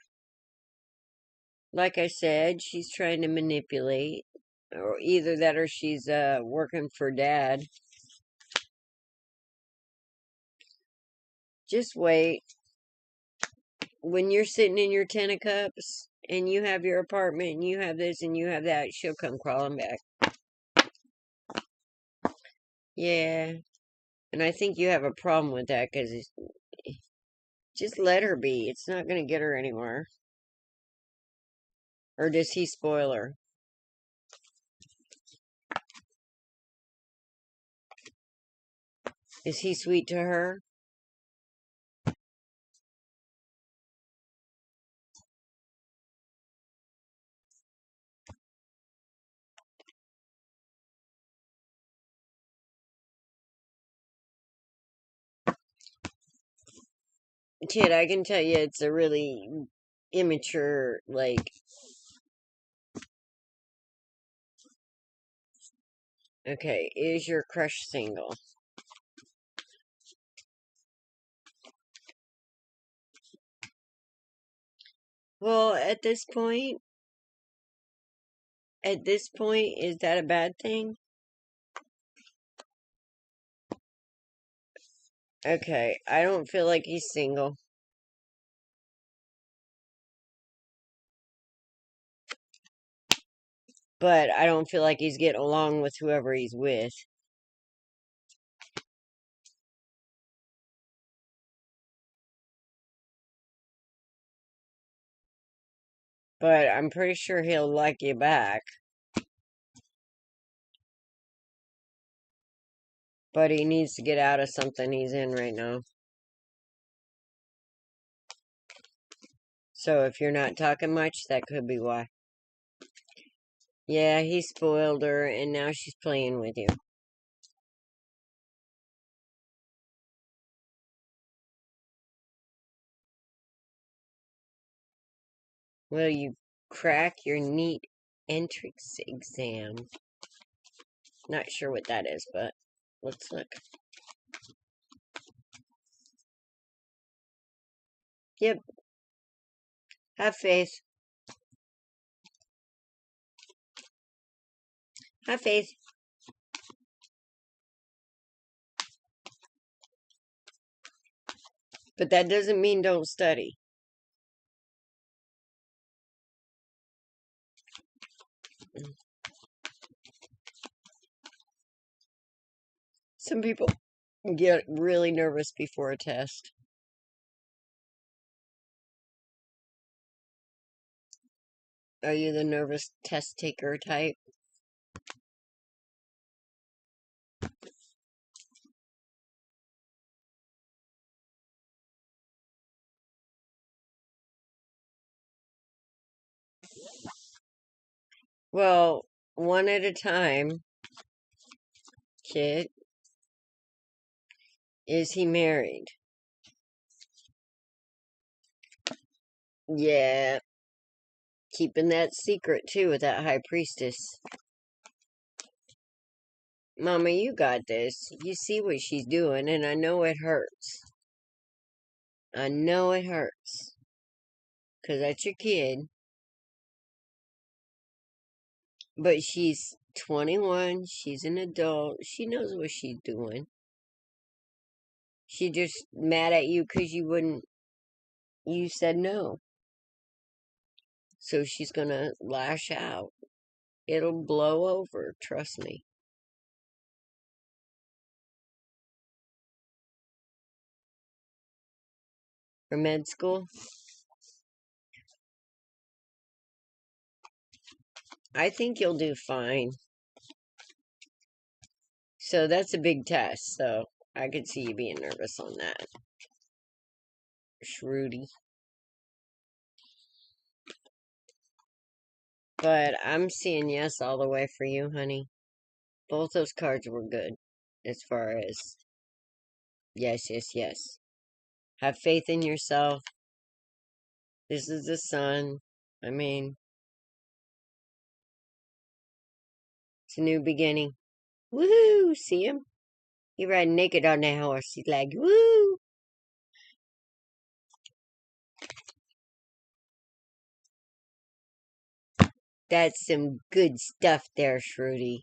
Like I said, she's trying to manipulate, or either that or she's working for Dad. Just wait. When you're sitting in your 10 of cups and you have your apartment and you have this and you have that, she'll come crawling back. Yeah. And I think you have a problem with that because just let her be. It's not going to get her anywhere. Or does he spoil her? Is he sweet to her? Kid, I can tell you it's a really immature, like... Okay, is your crush single? Well, at this point, is that a bad thing? Okay, I don't feel like he's single. But I don't feel like he's getting along with whoever he's with. But I'm pretty sure he'll like you back. But he needs to get out of something he's in right now. So if you're not talking much, that could be why. Yeah, he spoiled her, and now she's playing with you. Will you crack your neat entrance exam? Not sure what that is, but let's look. Yep. Have faith. Have faith. But that doesn't mean don't study. Some people get really nervous before a test. Are you the nervous test taker type? Well, one at a time, kid. Is he married? Yeah. Keeping that secret, too, with that high priestess. Mama, you got this. You see what she's doing, and I know it hurts. I know it hurts. 'Cause that's your kid. But she's 21. She's an adult. She knows what she's doing. She just mad at you 'cause you said no. So she's gonna lash out. It'll blow over, trust me. For med school? I think you'll do fine. So that's a big test, so I could see you being nervous on that. Shruti. But I'm seeing yes all the way for you, honey. Both those cards were good. As far as yes, yes, yes. Have faith in yourself. This is the sun. I mean, it's a new beginning. Woohoo! See him? He riding naked on that horse. He's like, woo! That's some good stuff there, Shruti.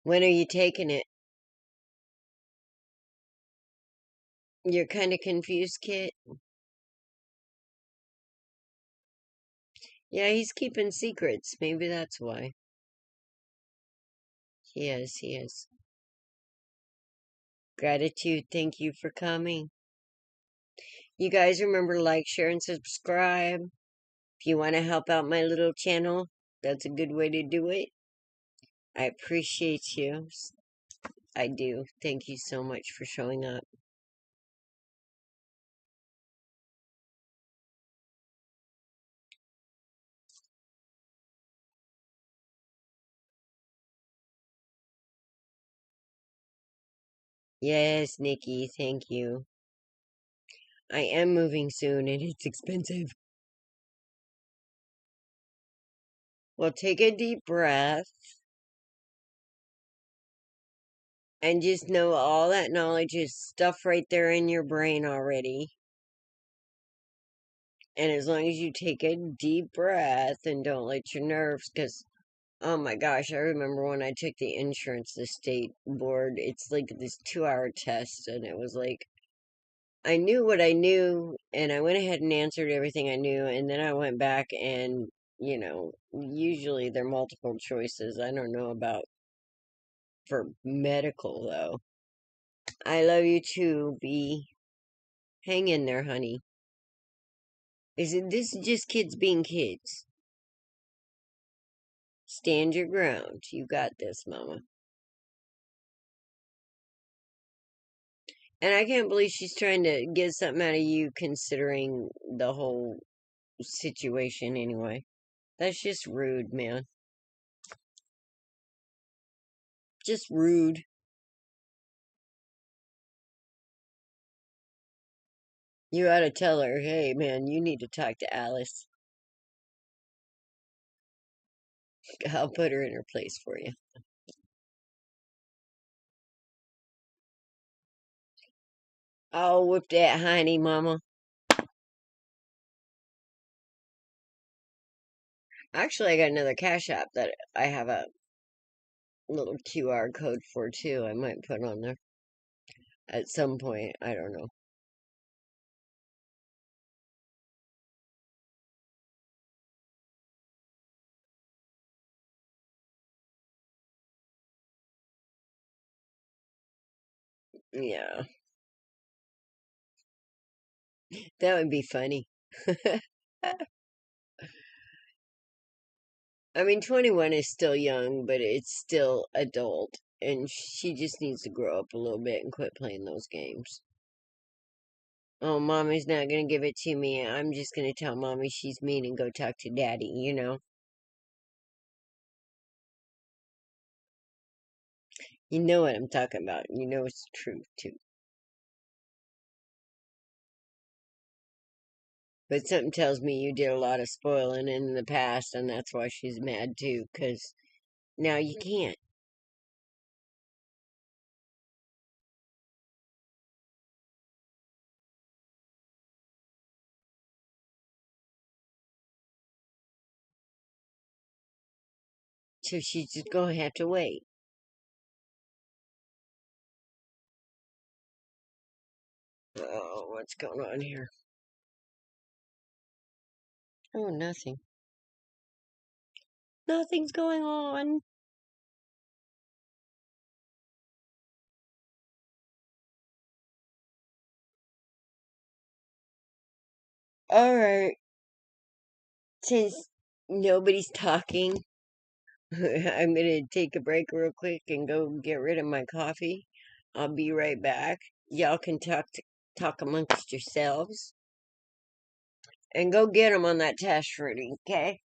When are you taking it? You're kind of confused, Kit? Yeah, he's keeping secrets. Maybe that's why. He is, he is. Gratitude, thank you for coming. You guys remember to like, share, and subscribe. If you want to help out my little channel, That's a good way to do it. I appreciate you. I do. Thank you so much for showing up. Yes, Nikki, thank you. I am moving soon and it's expensive. Well, take a deep breath and just know all that knowledge is stuff right there in your brain already. And as long as you take a deep breath and don't let your nerves, because, oh my gosh, I remember when I took the insurance, the state board, it's like this 2-hour test, and it was like, I knew what I knew, and I went ahead and answered everything I knew, and then I went back and, usually they're multiple choices. I don't know about for medical, though. I love you too, B. Hang in there, honey. This is just kids being kids. Stand your ground. You got this, Mama. And I can't believe she's trying to get something out of you considering the whole situation anyway. That's just rude, man. Just rude. You ought to tell her, hey, man, you need to talk to Alice. I'll put her in her place for you. Oh, whoop that hiney, Mama. Actually, I got another Cash App that I have a little QR code for, too. I might put on there at some point. I don't know. Yeah, that would be funny. I mean, 21 is still young, but it's still adult. And she just needs to grow up a little bit and quit playing those games. Oh, mommy's not going to give it to me. I'm just going to tell mommy she's mean and go talk to daddy, You know what I'm talking about. You know it's true, too. But something tells me you did a lot of spoiling in the past, and that's why she's mad, too, because now you can't. So she's just going to have to wait. Oh, what's going on here? Oh, nothing. Nothing's going on. All right. Since nobody's talking, I'm gonna take a break real quick and go get rid of my coffee. I'll be right back. Y'all can talk amongst yourselves and go get them on that test, Rudy. Okay?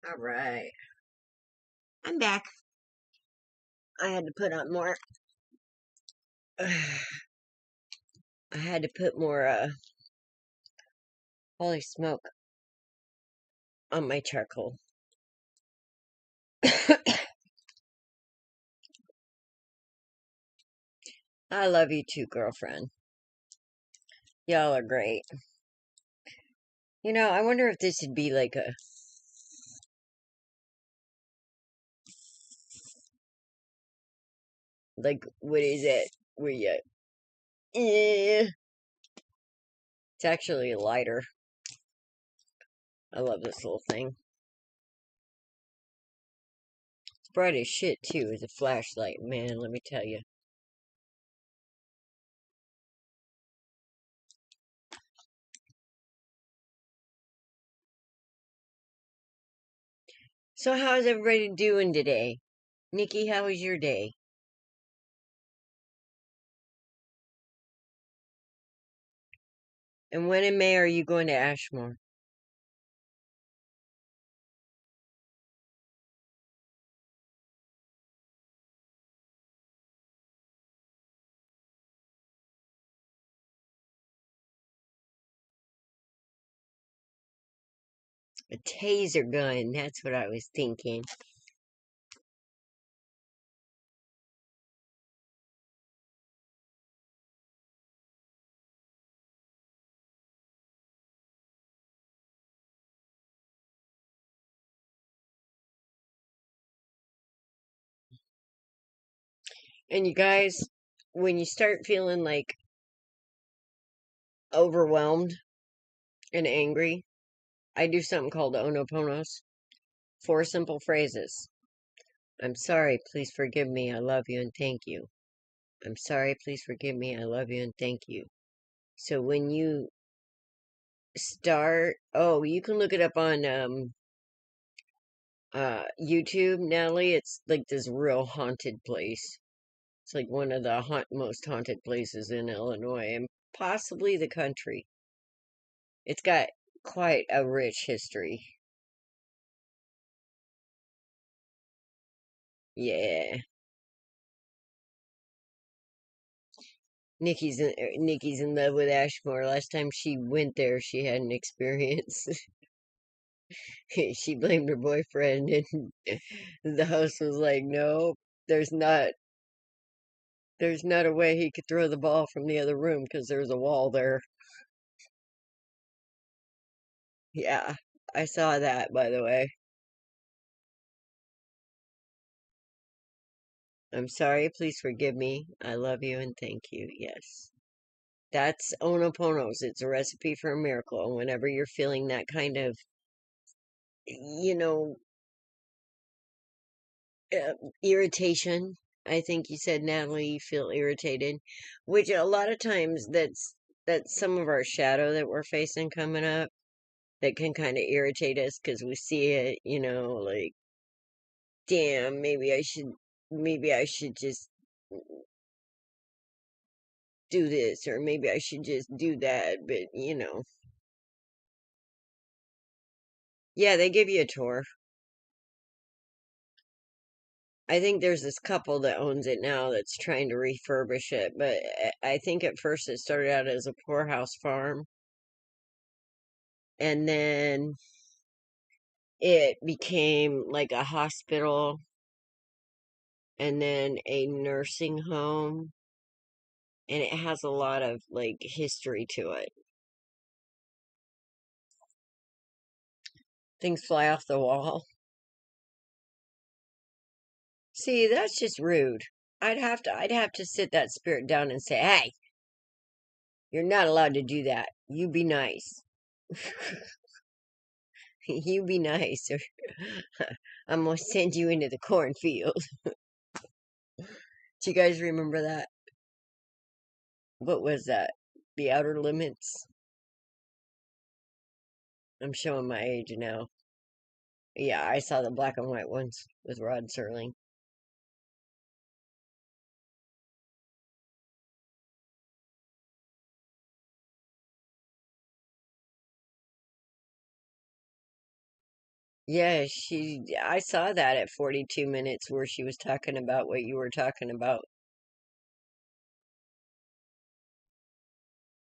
All right. I'm back. I had to put on more. I had to put more, holy smoke, on my charcoal. I love you too, girlfriend. Y'all are great. You know, I wonder if this would be like a, like, what is it? Where you, it's actually lighter. I love this little thing. It's bright as shit, too, as a flashlight, man, let me tell you. So how's everybody doing today? Nikki, how was your day? And when in May are you going to Ashmore? A taser gun, that's what I was thinking. And you guys, when you start feeling like overwhelmed and angry, I do something called Onoponos. 4 simple phrases. I'm sorry, please forgive me, I love you, and thank you. I'm sorry, please forgive me, I love you, and thank you. So when you start, oh, you can look it up on YouTube, Natalie. It's like this real haunted place. It's like one of the most haunted places in Illinois and possibly the country. It's got quite a rich history. Yeah. Nikki's in love with Ashmore. Last time she went there, she had an experience. She blamed her boyfriend, and the host was like, "No, there's not. There's not a way he could throw the ball from the other room because there's a wall there." Yeah, I saw that, by the way. I'm sorry, please forgive me. I love you and thank you. Yes. That's Onoponos. It's a recipe for a miracle. And whenever you're feeling that kind of, you know, uh, irritation, I think you said, Natalie, you feel irritated, which a lot of times that's some of our shadow that we're facing coming up that can kind of irritate us because we see it, like, damn, maybe I should just do this, or maybe I should just do that, but yeah, they give you a tour. I think there's this couple that owns it now that's trying to refurbish it, but I think at first it started out as a poorhouse farm, and then it became like a hospital, and then a nursing home, and it has a lot of like history to it. Things fly off the wall. See, that's just rude. I'd have to sit that spirit down and say, "Hey, you're not allowed to do that. You be nice." You be nice, or I'm gonna send you into the cornfield. Do you guys remember that? What was that? The Outer Limits? I'm showing my age now. Yeah, I saw the black and white ones with Rod Serling. Yeah, I saw that at 42 minutes where she was talking about what you were talking about.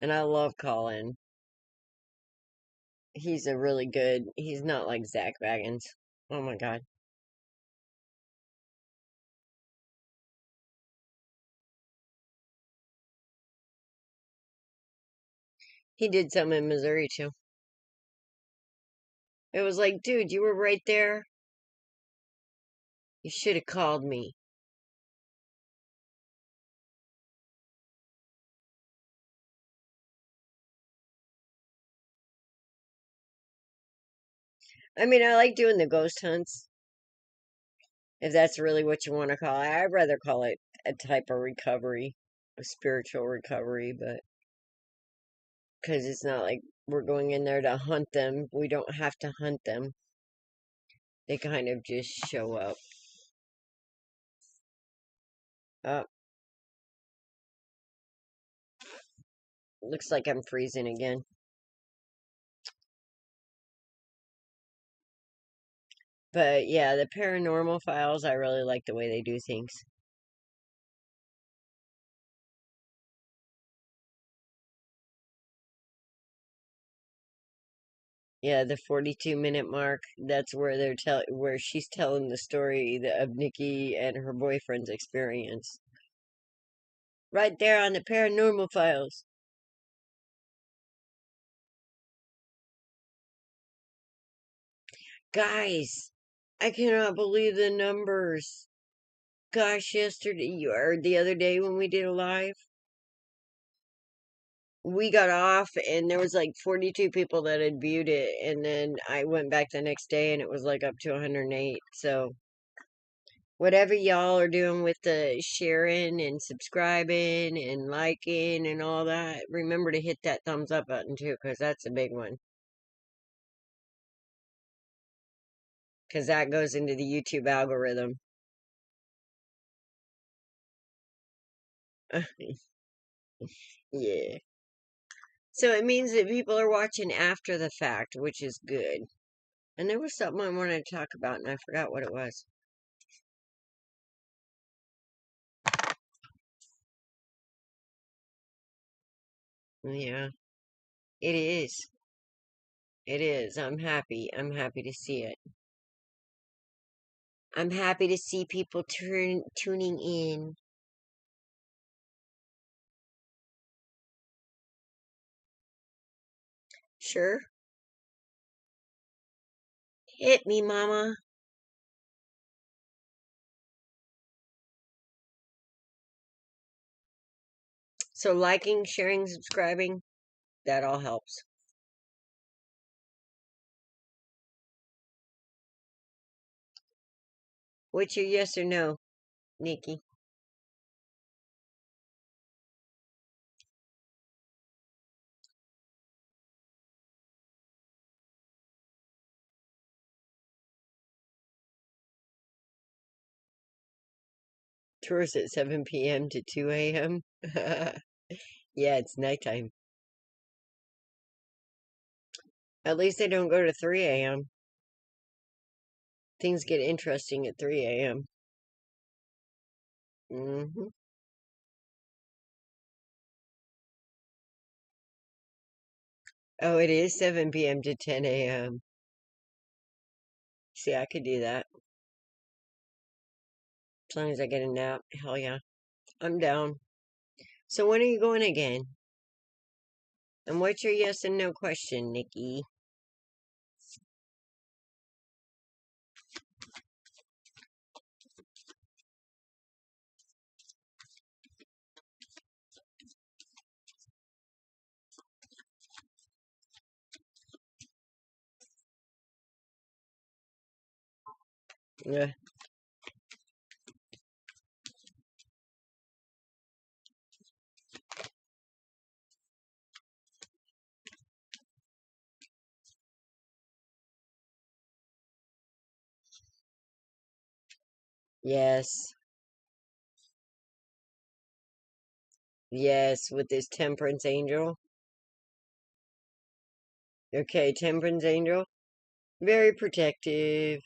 And I love Colin. He's not like Zach Baggins. Oh my God. He did some in Missouri too. It was like, dude, you were right there. You should have called me. I mean, I like doing the ghost hunts, if that's really what you want to call it. I'd rather call it a type of recovery, a spiritual recovery, but because it's not like we're going in there to hunt them. We don't have to hunt them. They kind of just show up. Oh, looks like I'm freezing again. But yeah, the paranormal files, I really like the way they do things. Yeah, the 42-minute mark, that's where where she's telling the story of Nikki and her boyfriend's experience. Right there on the paranormal files. Guys, I cannot believe the numbers. Gosh, yesterday or the other day when we did a live, we got off and there was like 42 people that had viewed it, and then I went back the next day and it was like up to 108. So whatever y'all are doing with the sharing and subscribing and liking and all that, remember to hit that thumbs up button too, because that's a big one. Because that goes into the YouTube algorithm. Yeah. So it means that people are watching after the fact, which is good. And there was something I wanted to talk about, and I forgot what it was. Yeah, it is. It is. I'm happy. I'm happy to see it. I'm happy to see people tuning in. Sure. Hit me, mama. So liking, sharing, subscribing, that all helps. What's your yes or no, Nikki? Tours at 7 p.m. to 2 a.m. Yeah, it's nighttime. At least they don't go to 3 a.m. Things get interesting at 3 a.m. Hmm. Oh, it is 7 p.m. to 10 a.m. See, I could do that. As long as I get a nap. Hell yeah. I'm down. So when are you going again? And what's your yes and no question, Nikki? Yeah. Yes. Yes, with this temperance angel. Okay, temperance angel. Very protective.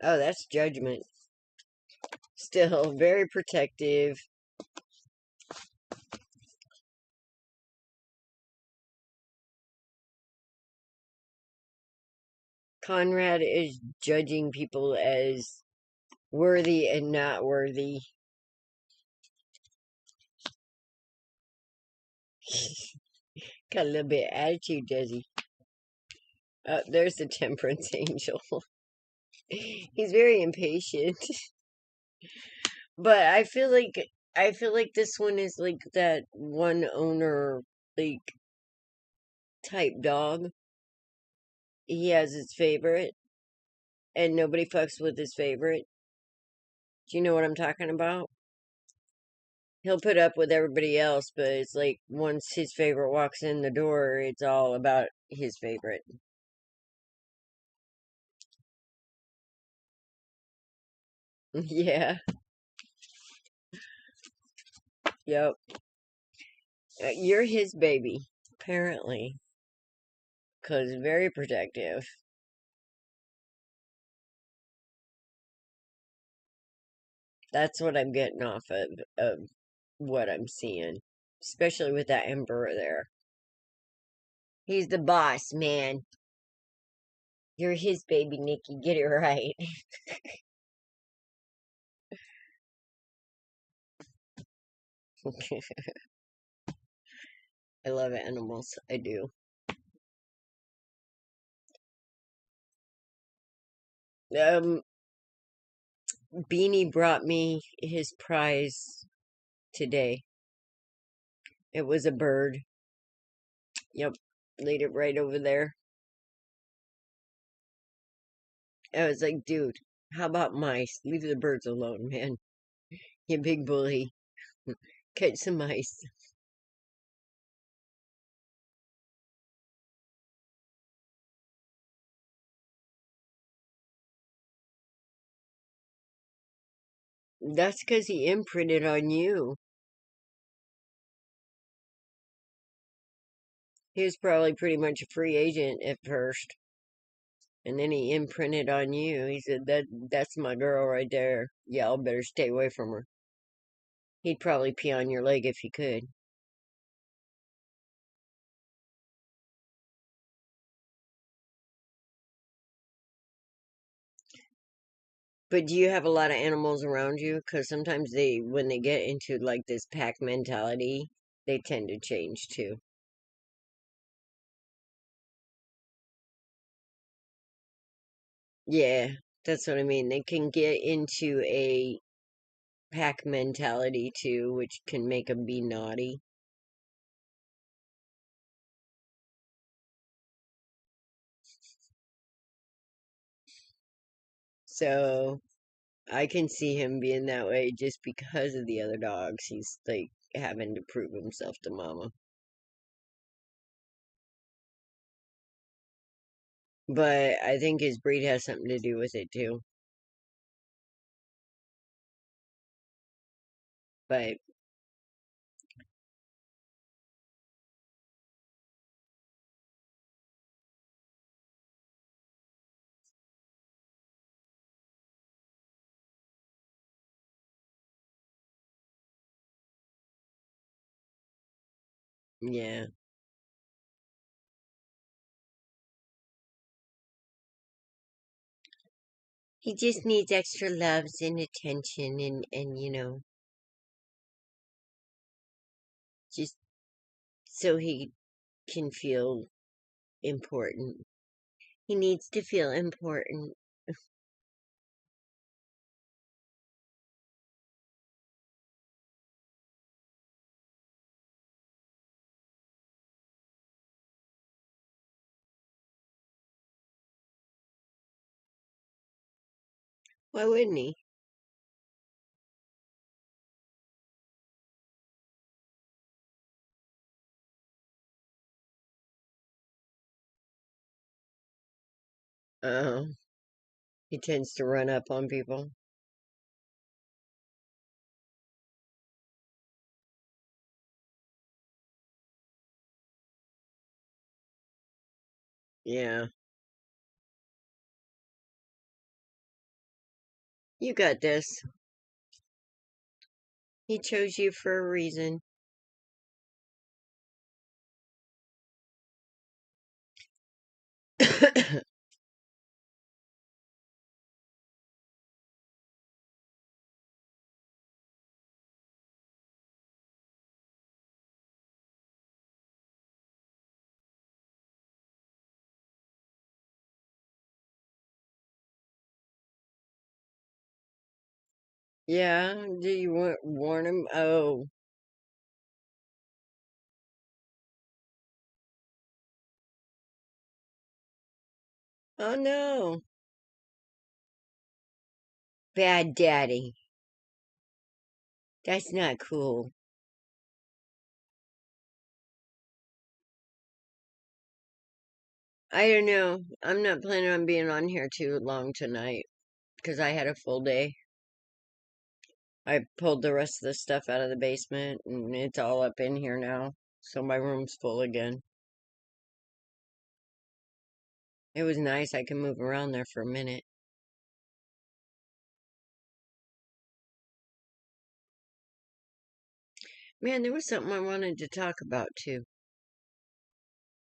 Oh, that's judgment. Still very protective. Conrad is judging people as worthy and not worthy. Got a little bit of attitude, does he? Oh, there's the temperance angel. He's very impatient. But I feel like this one is like that one owner like type dog. He has his favorite and nobody fucks with his favorite. Do you know what I'm talking about? He'll put up with everybody else, but it's like once his favorite walks in the door, it's all about his favorite. Yeah, yep. You're his baby, apparently, because very protective. That's what I'm getting off of what I'm seeing, especially with that emperor there. He's the boss, man. You're his baby, Nikki. Get it right. I love animals. I do. Um, Beanie brought me his prize today. It was a bird. Yep, laid it right over there. I was like, dude, how about mice? Leave the birds alone, man. You big bully. Catch some mice. That's because he imprinted on you. He was probably pretty much a free agent at first. And then he imprinted on you. He said, that's my girl right there. Y'all better stay away from her. He'd probably pee on your leg if he could. But do you have a lot of animals around you? Because sometimes when they get into like this pack mentality, they tend to change too. Yeah, that's what I mean. They can get into a pack mentality too, which can make them be naughty. So I can see him being that way just because of the other dogs. He's like having to prove himself to Mama. But I think his breed has something to do with it too. But yeah, he just needs extra loves and attention and just so he can feel important. He needs to feel important. Why wouldn't he? Oh, he tends to run up on people. Yeah. You got this. He chose you for a reason. Yeah, do you warn him? Oh, oh no. Bad daddy. That's not cool. I don't know. I'm not planning on being on here too long tonight because I had a full day. I pulled the rest of the stuff out of the basement and it's all up in here now. So my room's full again. It was nice. I can move around there for a minute. Man, there was something I wanted to talk about too.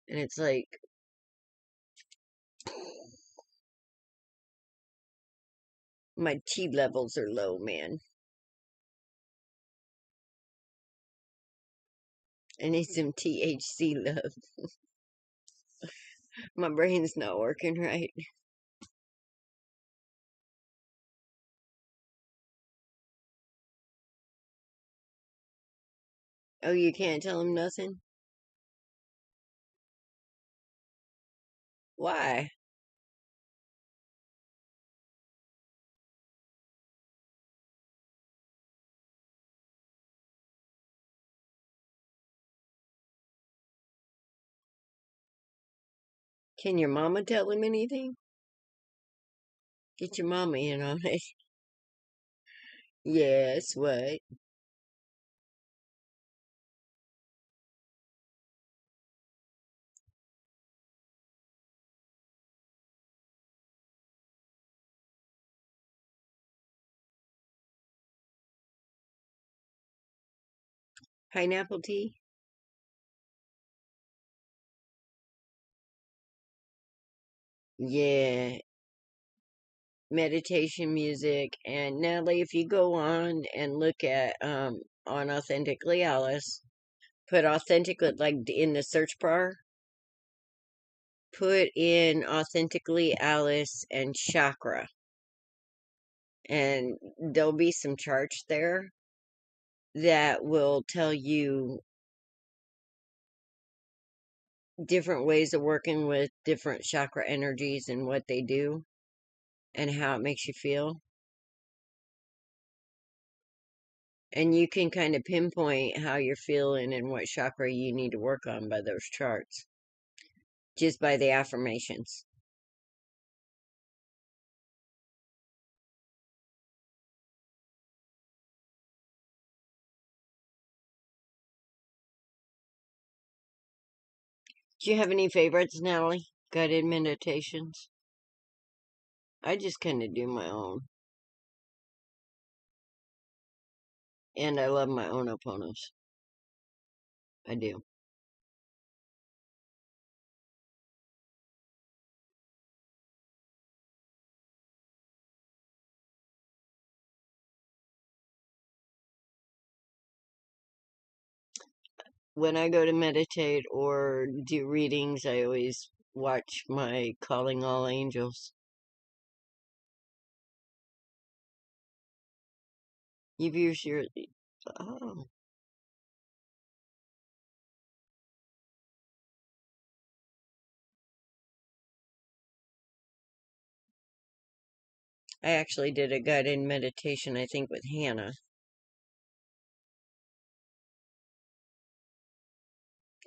And it's like, my T levels are low, man. I need some THC love. My brain's not working right. Oh, you can't tell him nothing? Why? Can your mama tell him anything? Get your mama in on it. Yes, what? Pineapple tea? Yeah, meditation music. And Natalie, if you go on and look at on Authentically Alice, put authentic like in the search bar, put in Authentically Alice and chakra, and there'll be some charts there that will tell you different ways of working with different chakra energies and what they do and how it makes you feel. And you can kind of pinpoint how you're feeling and what chakra you need to work on by those charts, just by the affirmations. Do you have any favorites, Natalie? Guided meditations? I just kind of do my own. And I love my own opponents. I do. When I go to meditate or do readings, I always watch my Calling All Angels. You've used your. Oh. I actually did a guided meditation, I think, with Hannah,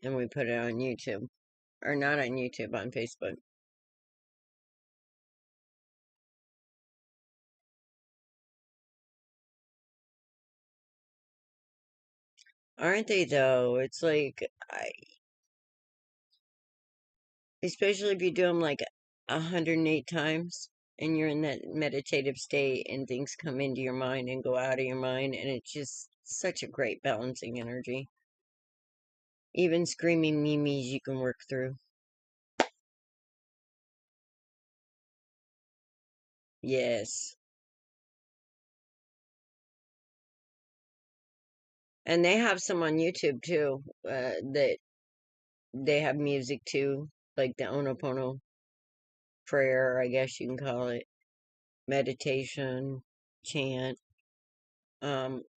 and we put it on YouTube. Or not on YouTube, on Facebook. Aren't they, though? It's like, especially if you do them like 108 times and you're in that meditative state and things come into your mind and go out of your mind, and it's just such a great balancing energy. Even screaming memes you can work through. Yes. And they have some on YouTube too, that they have music too, like the Onopono prayer, I guess you can call it, meditation, chant.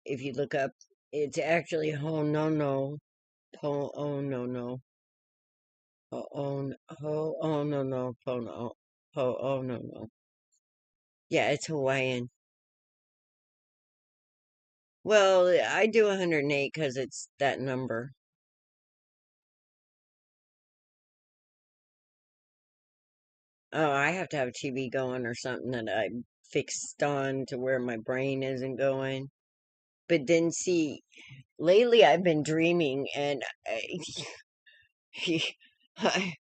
If you look up, it's actually ho no no, po oh no no, ho oh no no, po oh no no. Yeah, it's Hawaiian. Well, I do 108 because it's that number. Oh, I have to have TV going or something that I'm fixed on to where my brain isn't going. But then, see, lately I've been dreaming, and I,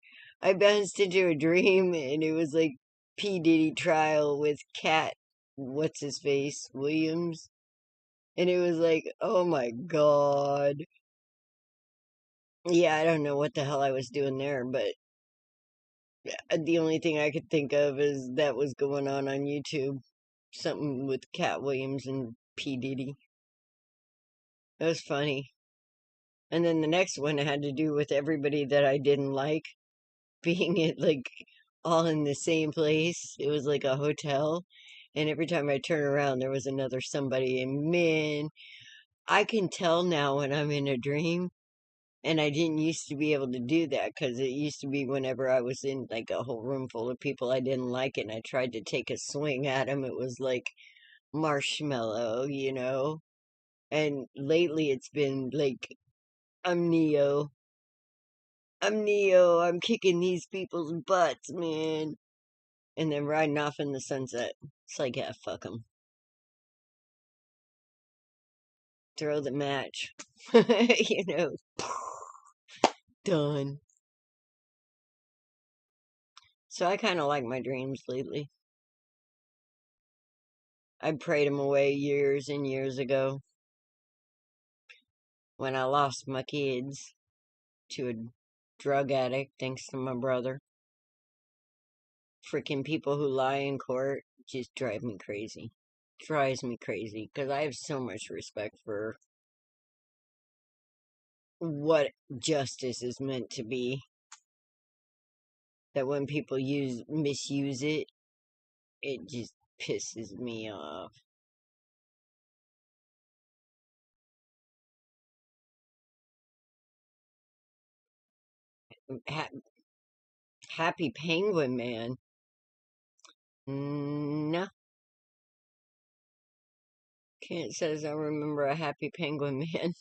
I bounced into a dream, and it was like P. Diddy trial with Cat, what's his face, Williams. And it was like, oh my God. Yeah, I don't know what the hell I was doing there, but the only thing I could think of is that was going on YouTube. Something with Cat Williams and P. Diddy. That was funny. And then the next one had to do with everybody that I didn't like being at like all in the same place. It was like a hotel. And every time I turn around, there was another somebody. And man, I can tell now when I'm in a dream. And I didn't used to be able to do that because it used to be whenever I was in like a whole room full of people I didn't like and I tried to take a swing at them, it was like marshmallow, you know? And lately it's been like, I'm Neo. I'm Neo. I'm kicking these people's butts, man. And then riding off in the sunset. It's like, yeah, fuck them. Throw the match. You know, done. So I kind of like my dreams lately. I prayed them away years and years ago when I lost my kids to a drug addict thanks to my brother. Freaking people who lie in court just drive me crazy. Drives me crazy because I have so much respect for what justice is meant to be. That when people misuse it, it just pisses me off. Ha- Happy Penguin Man. No, can't says I remember a Happy Penguin Man.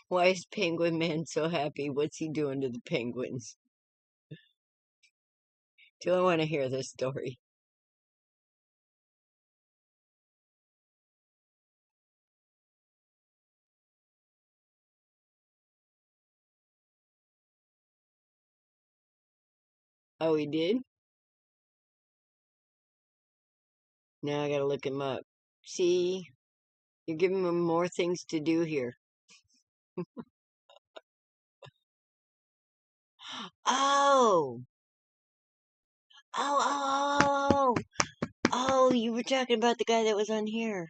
Why is Penguin Man so happy? What's he doing to the penguins? Do I want to hear this story? Oh, he did? Now I gotta look him up. See, you're giving him more things to do here. Oh, oh, oh, you were talking about the guy that was on here.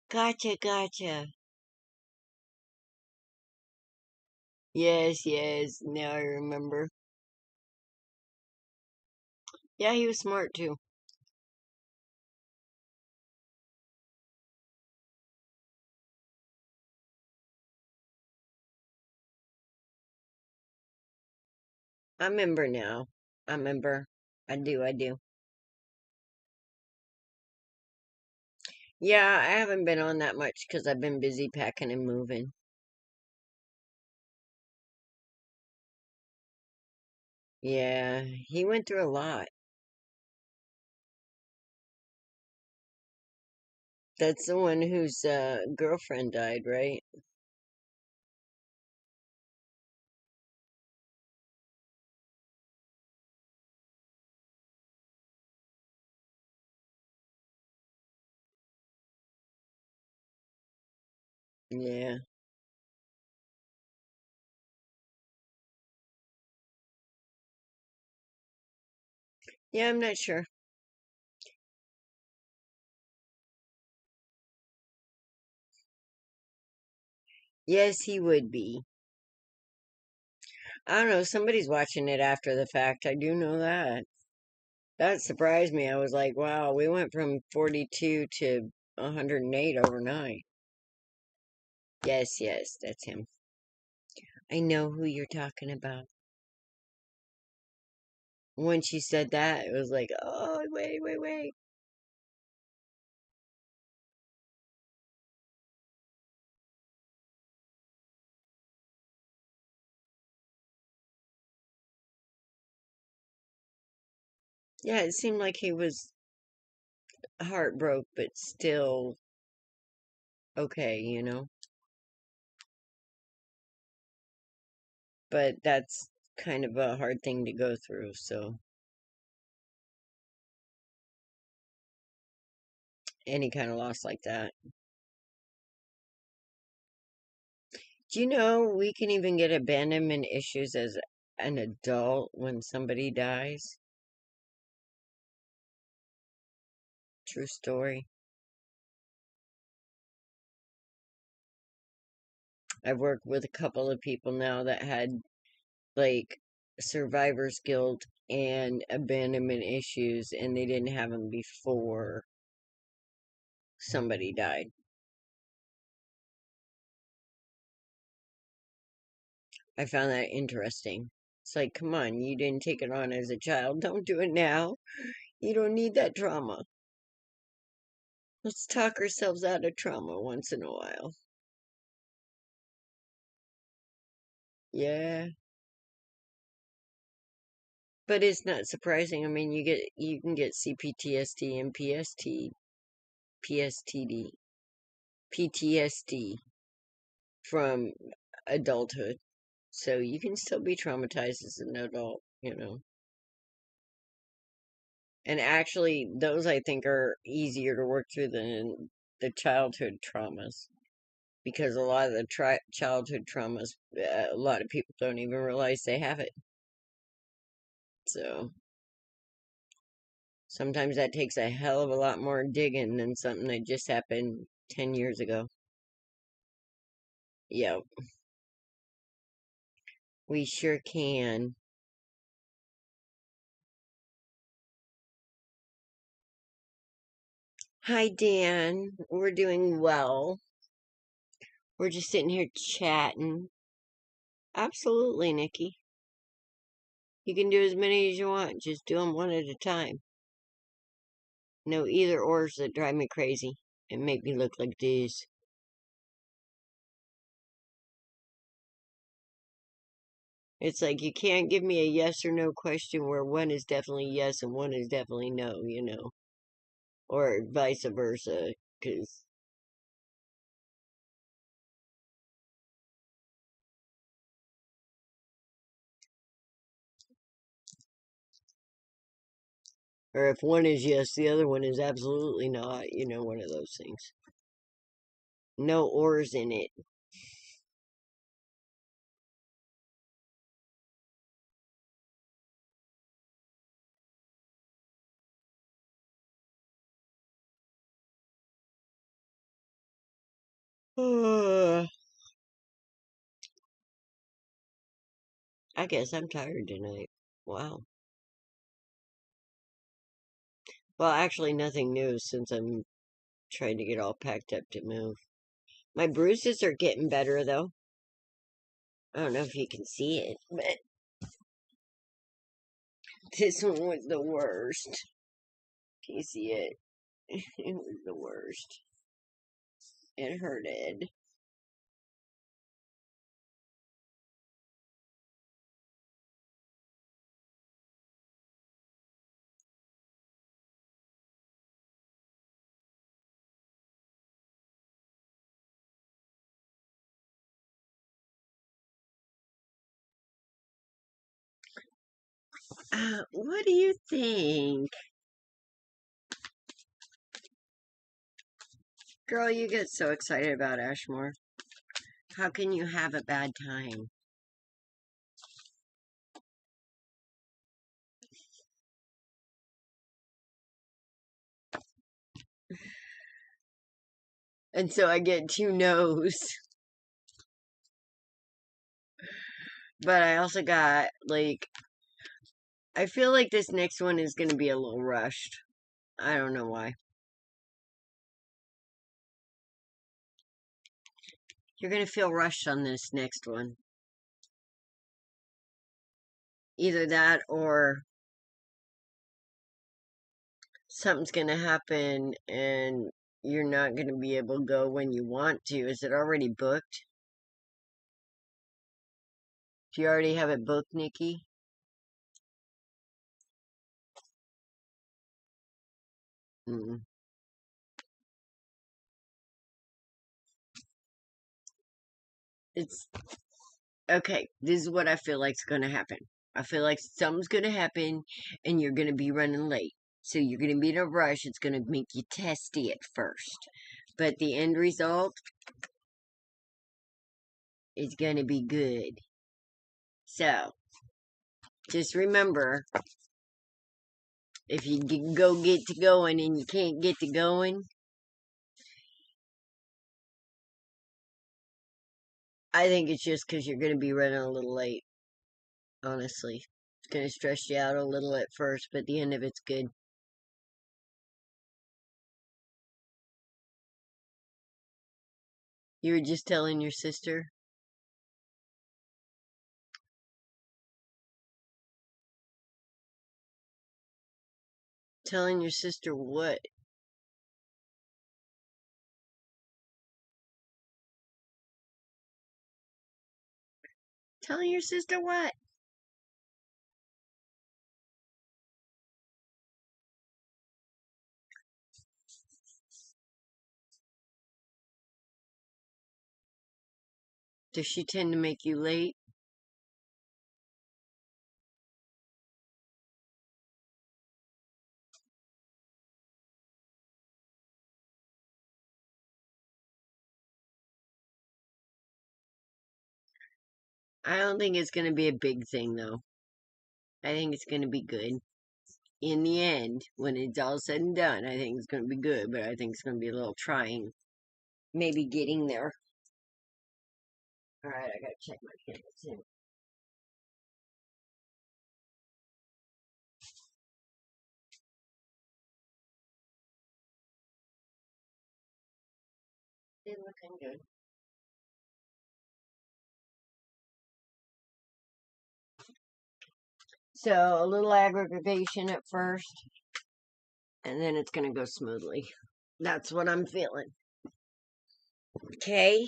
Gotcha, gotcha. Yes, yes, now I remember. Yeah, he was smart too. I remember now. I remember. I do, I do. Yeah, I haven't been on that much because I've been busy packing and moving. Yeah, he went through a lot. That's the one whose girlfriend died, right? Yeah. Yeah, I'm not sure. Yes, he would be. I don't know. Somebody's watching it after the fact. I do know that. That surprised me. I was like, wow, we went from 42 to 108 overnight. Yes, yes, that's him. I know who you're talking about. When she said that, it was like, oh, wait, wait, wait. Yeah, it seemed like he was heartbroken, but still okay, you know? But that's kind of a hard thing to go through, so any kind of loss like that. Do you know we can even get abandonment issues as an adult when somebody dies? True story. I've worked with a couple of people now that had like survivor's guilt and abandonment issues, and they didn't have them before somebody died. I found that interesting. It's like, come on, you didn't take it on as a child. Don't do it now. You don't need that trauma. Let's talk ourselves out of trauma once in a while. Yeah. But it's not surprising. I mean, you can get CPTSD and PSTD, PTSD from adulthood. So you can still be traumatized as an adult, you know. And actually, those I think are easier to work through than the childhood traumas because a lot of the childhood traumas, a lot of people don't even realize they have it. So sometimes that takes a hell of a lot more digging than something that just happened 10 years ago. Yep, we sure can. Hi, Dan. We're doing well. We're just sitting here chatting. Absolutely, Nikki. You can do as many as you want. Just do them one at a time. No either ors that drive me crazy and make me look like this. It's like you can't give me a yes or no question where one is definitely yes and one is definitely no, you know, or vice versa. Because, or if one is yes, the other one is absolutely not, you know, one of those things. No ors in it. I guess I'm tired tonight. Wow. Well, actually, nothing new since I'm trying to get all packed up to move. My bruises are getting better, though. I don't know if you can see it, but this one was the worst. Can you see it? It was the worst. It hurted. What do you think? Girl, you get so excited about Ashmore. How can you have a bad time? And so I get 2 no's. But I also got, like, I feel like this next one is going to be a little rushed. I don't know why. You're going to feel rushed on this next one. Either that or something's going to happen and you're not going to be able to go when you want to. Is it already booked? Do you already have it booked, Nikki? Mm. It's okay. This is what I feel like's going to happen. I feel like something's going to happen and you're going to be running late. So you're going to be in a rush. It's going to make you testy at first. But the end result is going to be good. So, just remember, if you go get to going and you can't get to going, I think it's just because you're going to be running a little late, honestly. It's going to stress you out a little at first, but the end of it's good. You were just telling your sister? Telling your sister what? Telling your sister what? Does she tend to make you late? I don't think it's going to be a big thing, though. I think it's going to be good. In the end, when it's all said and done, I think it's going to be good, but I think it's going to be a little trying. Maybe getting there. Alright, I gotta check my candles too. They're looking good. So, a little aggravation at first, and then it's gonna go smoothly. That's what I'm feeling. Okay?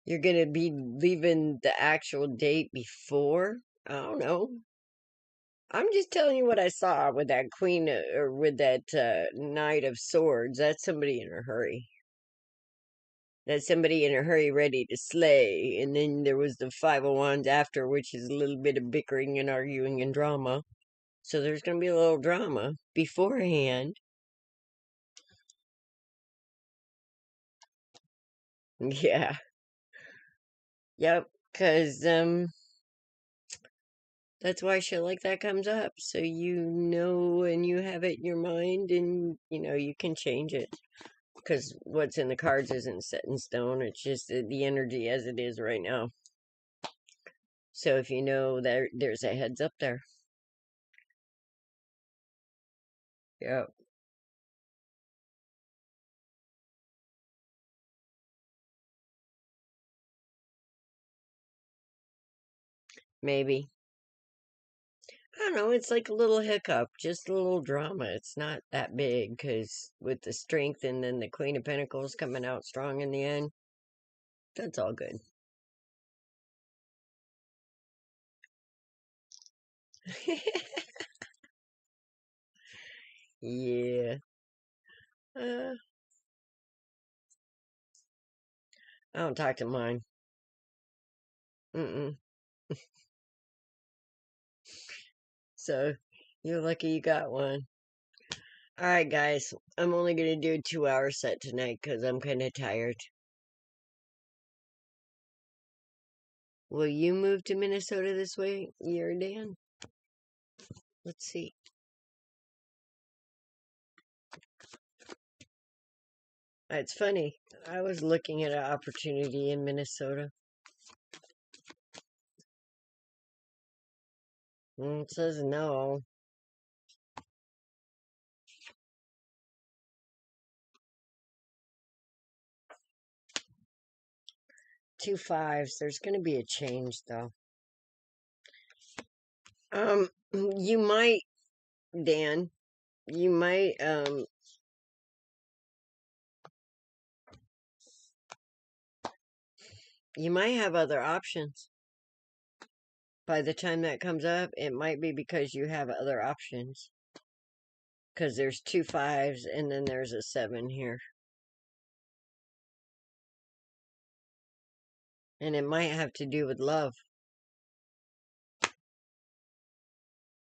You're gonna be leaving the actual date before? I don't know. I'm just telling you what I saw with that queen, or with that knight of swords. That's somebody in a hurry. That's somebody in a hurry ready to slay. And then there was the Five of Wands after, which is a little bit of bickering and arguing and drama. So there's going to be a little drama beforehand. Yeah. Yep. Because that's why shit like that comes up. So you know and you have it in your mind and, you can change it. Because what's in the cards isn't set in stone. It's just the energy as it is right now. So if you know that there's a heads up there. Yep. Maybe. I don't know, it's like a little hiccup, just a little drama. It's not that big because with the strength and then the Queen of Pentacles coming out strong in the end, that's all good. Yeah. Uh, I don't talk to mine. Mm-mm. So you're lucky you got one. All right, guys. I'm only going to do a 2-hour set tonight because I'm kind of tired. Will you move to Minnesota this year, Dan? Let's see. It's funny. I was looking at an opportunity in Minnesota. It says no. 2 5s. There's going to be a change, though. You might, Dan. You might, you might have other options. By the time that comes up, it might be because you have other options. Because there's 2 5s and then there's a 7 here. And it might have to do with love.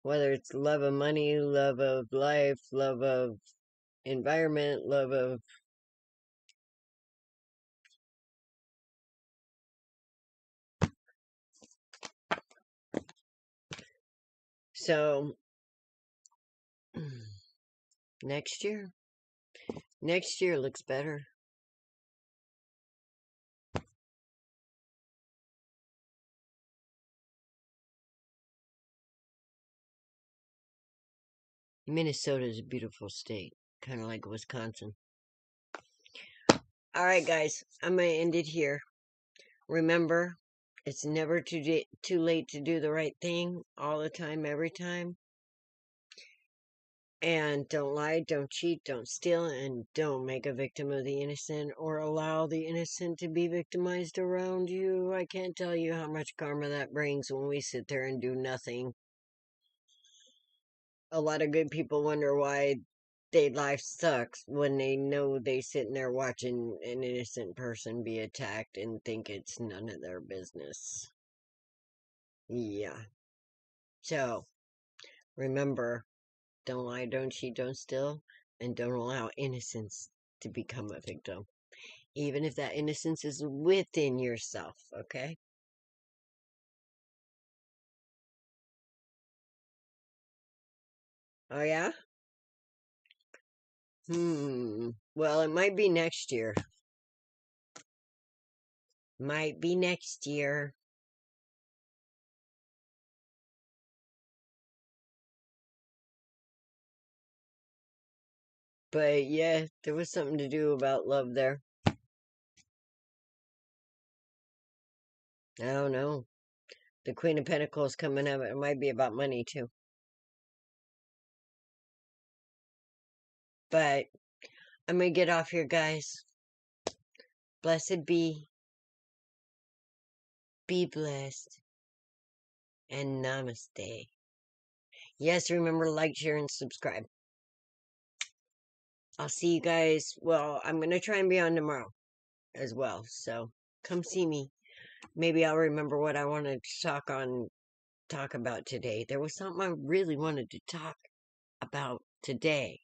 Whether it's love of money, love of life, love of environment, love of... So, next year looks better. Minnesota is a beautiful state, kind of like Wisconsin. All right, guys, I'm going to end it here. Remember, it's never too late to do the right thing all the time, every time. And don't lie, don't cheat, don't steal, and don't make a victim of the innocent or allow the innocent to be victimized around you. I can't tell you how much karma that brings when we sit there and do nothing. A lot of good people wonder why their life sucks when they know they sitting there watching an innocent person be attacked and think it's none of their business. Yeah. So, remember, don't lie, don't cheat, don't steal, and don't allow innocence to become a victim. Even if that innocence is within yourself, okay? Oh, yeah? Well, it might be next year. Might be next year. But yeah, there was something to do about love there. I don't know. The Queen of Pentacles coming up. It might be about money too. But I'm going to get off here, guys. Blessed be. Be blessed. And namaste. Yes, remember to like, share, and subscribe. I'll see you guys. Well, I'm going to try and be on tomorrow as well. So come see me. Maybe I'll remember what I wanted to talk about today. There was something I really wanted to talk about today.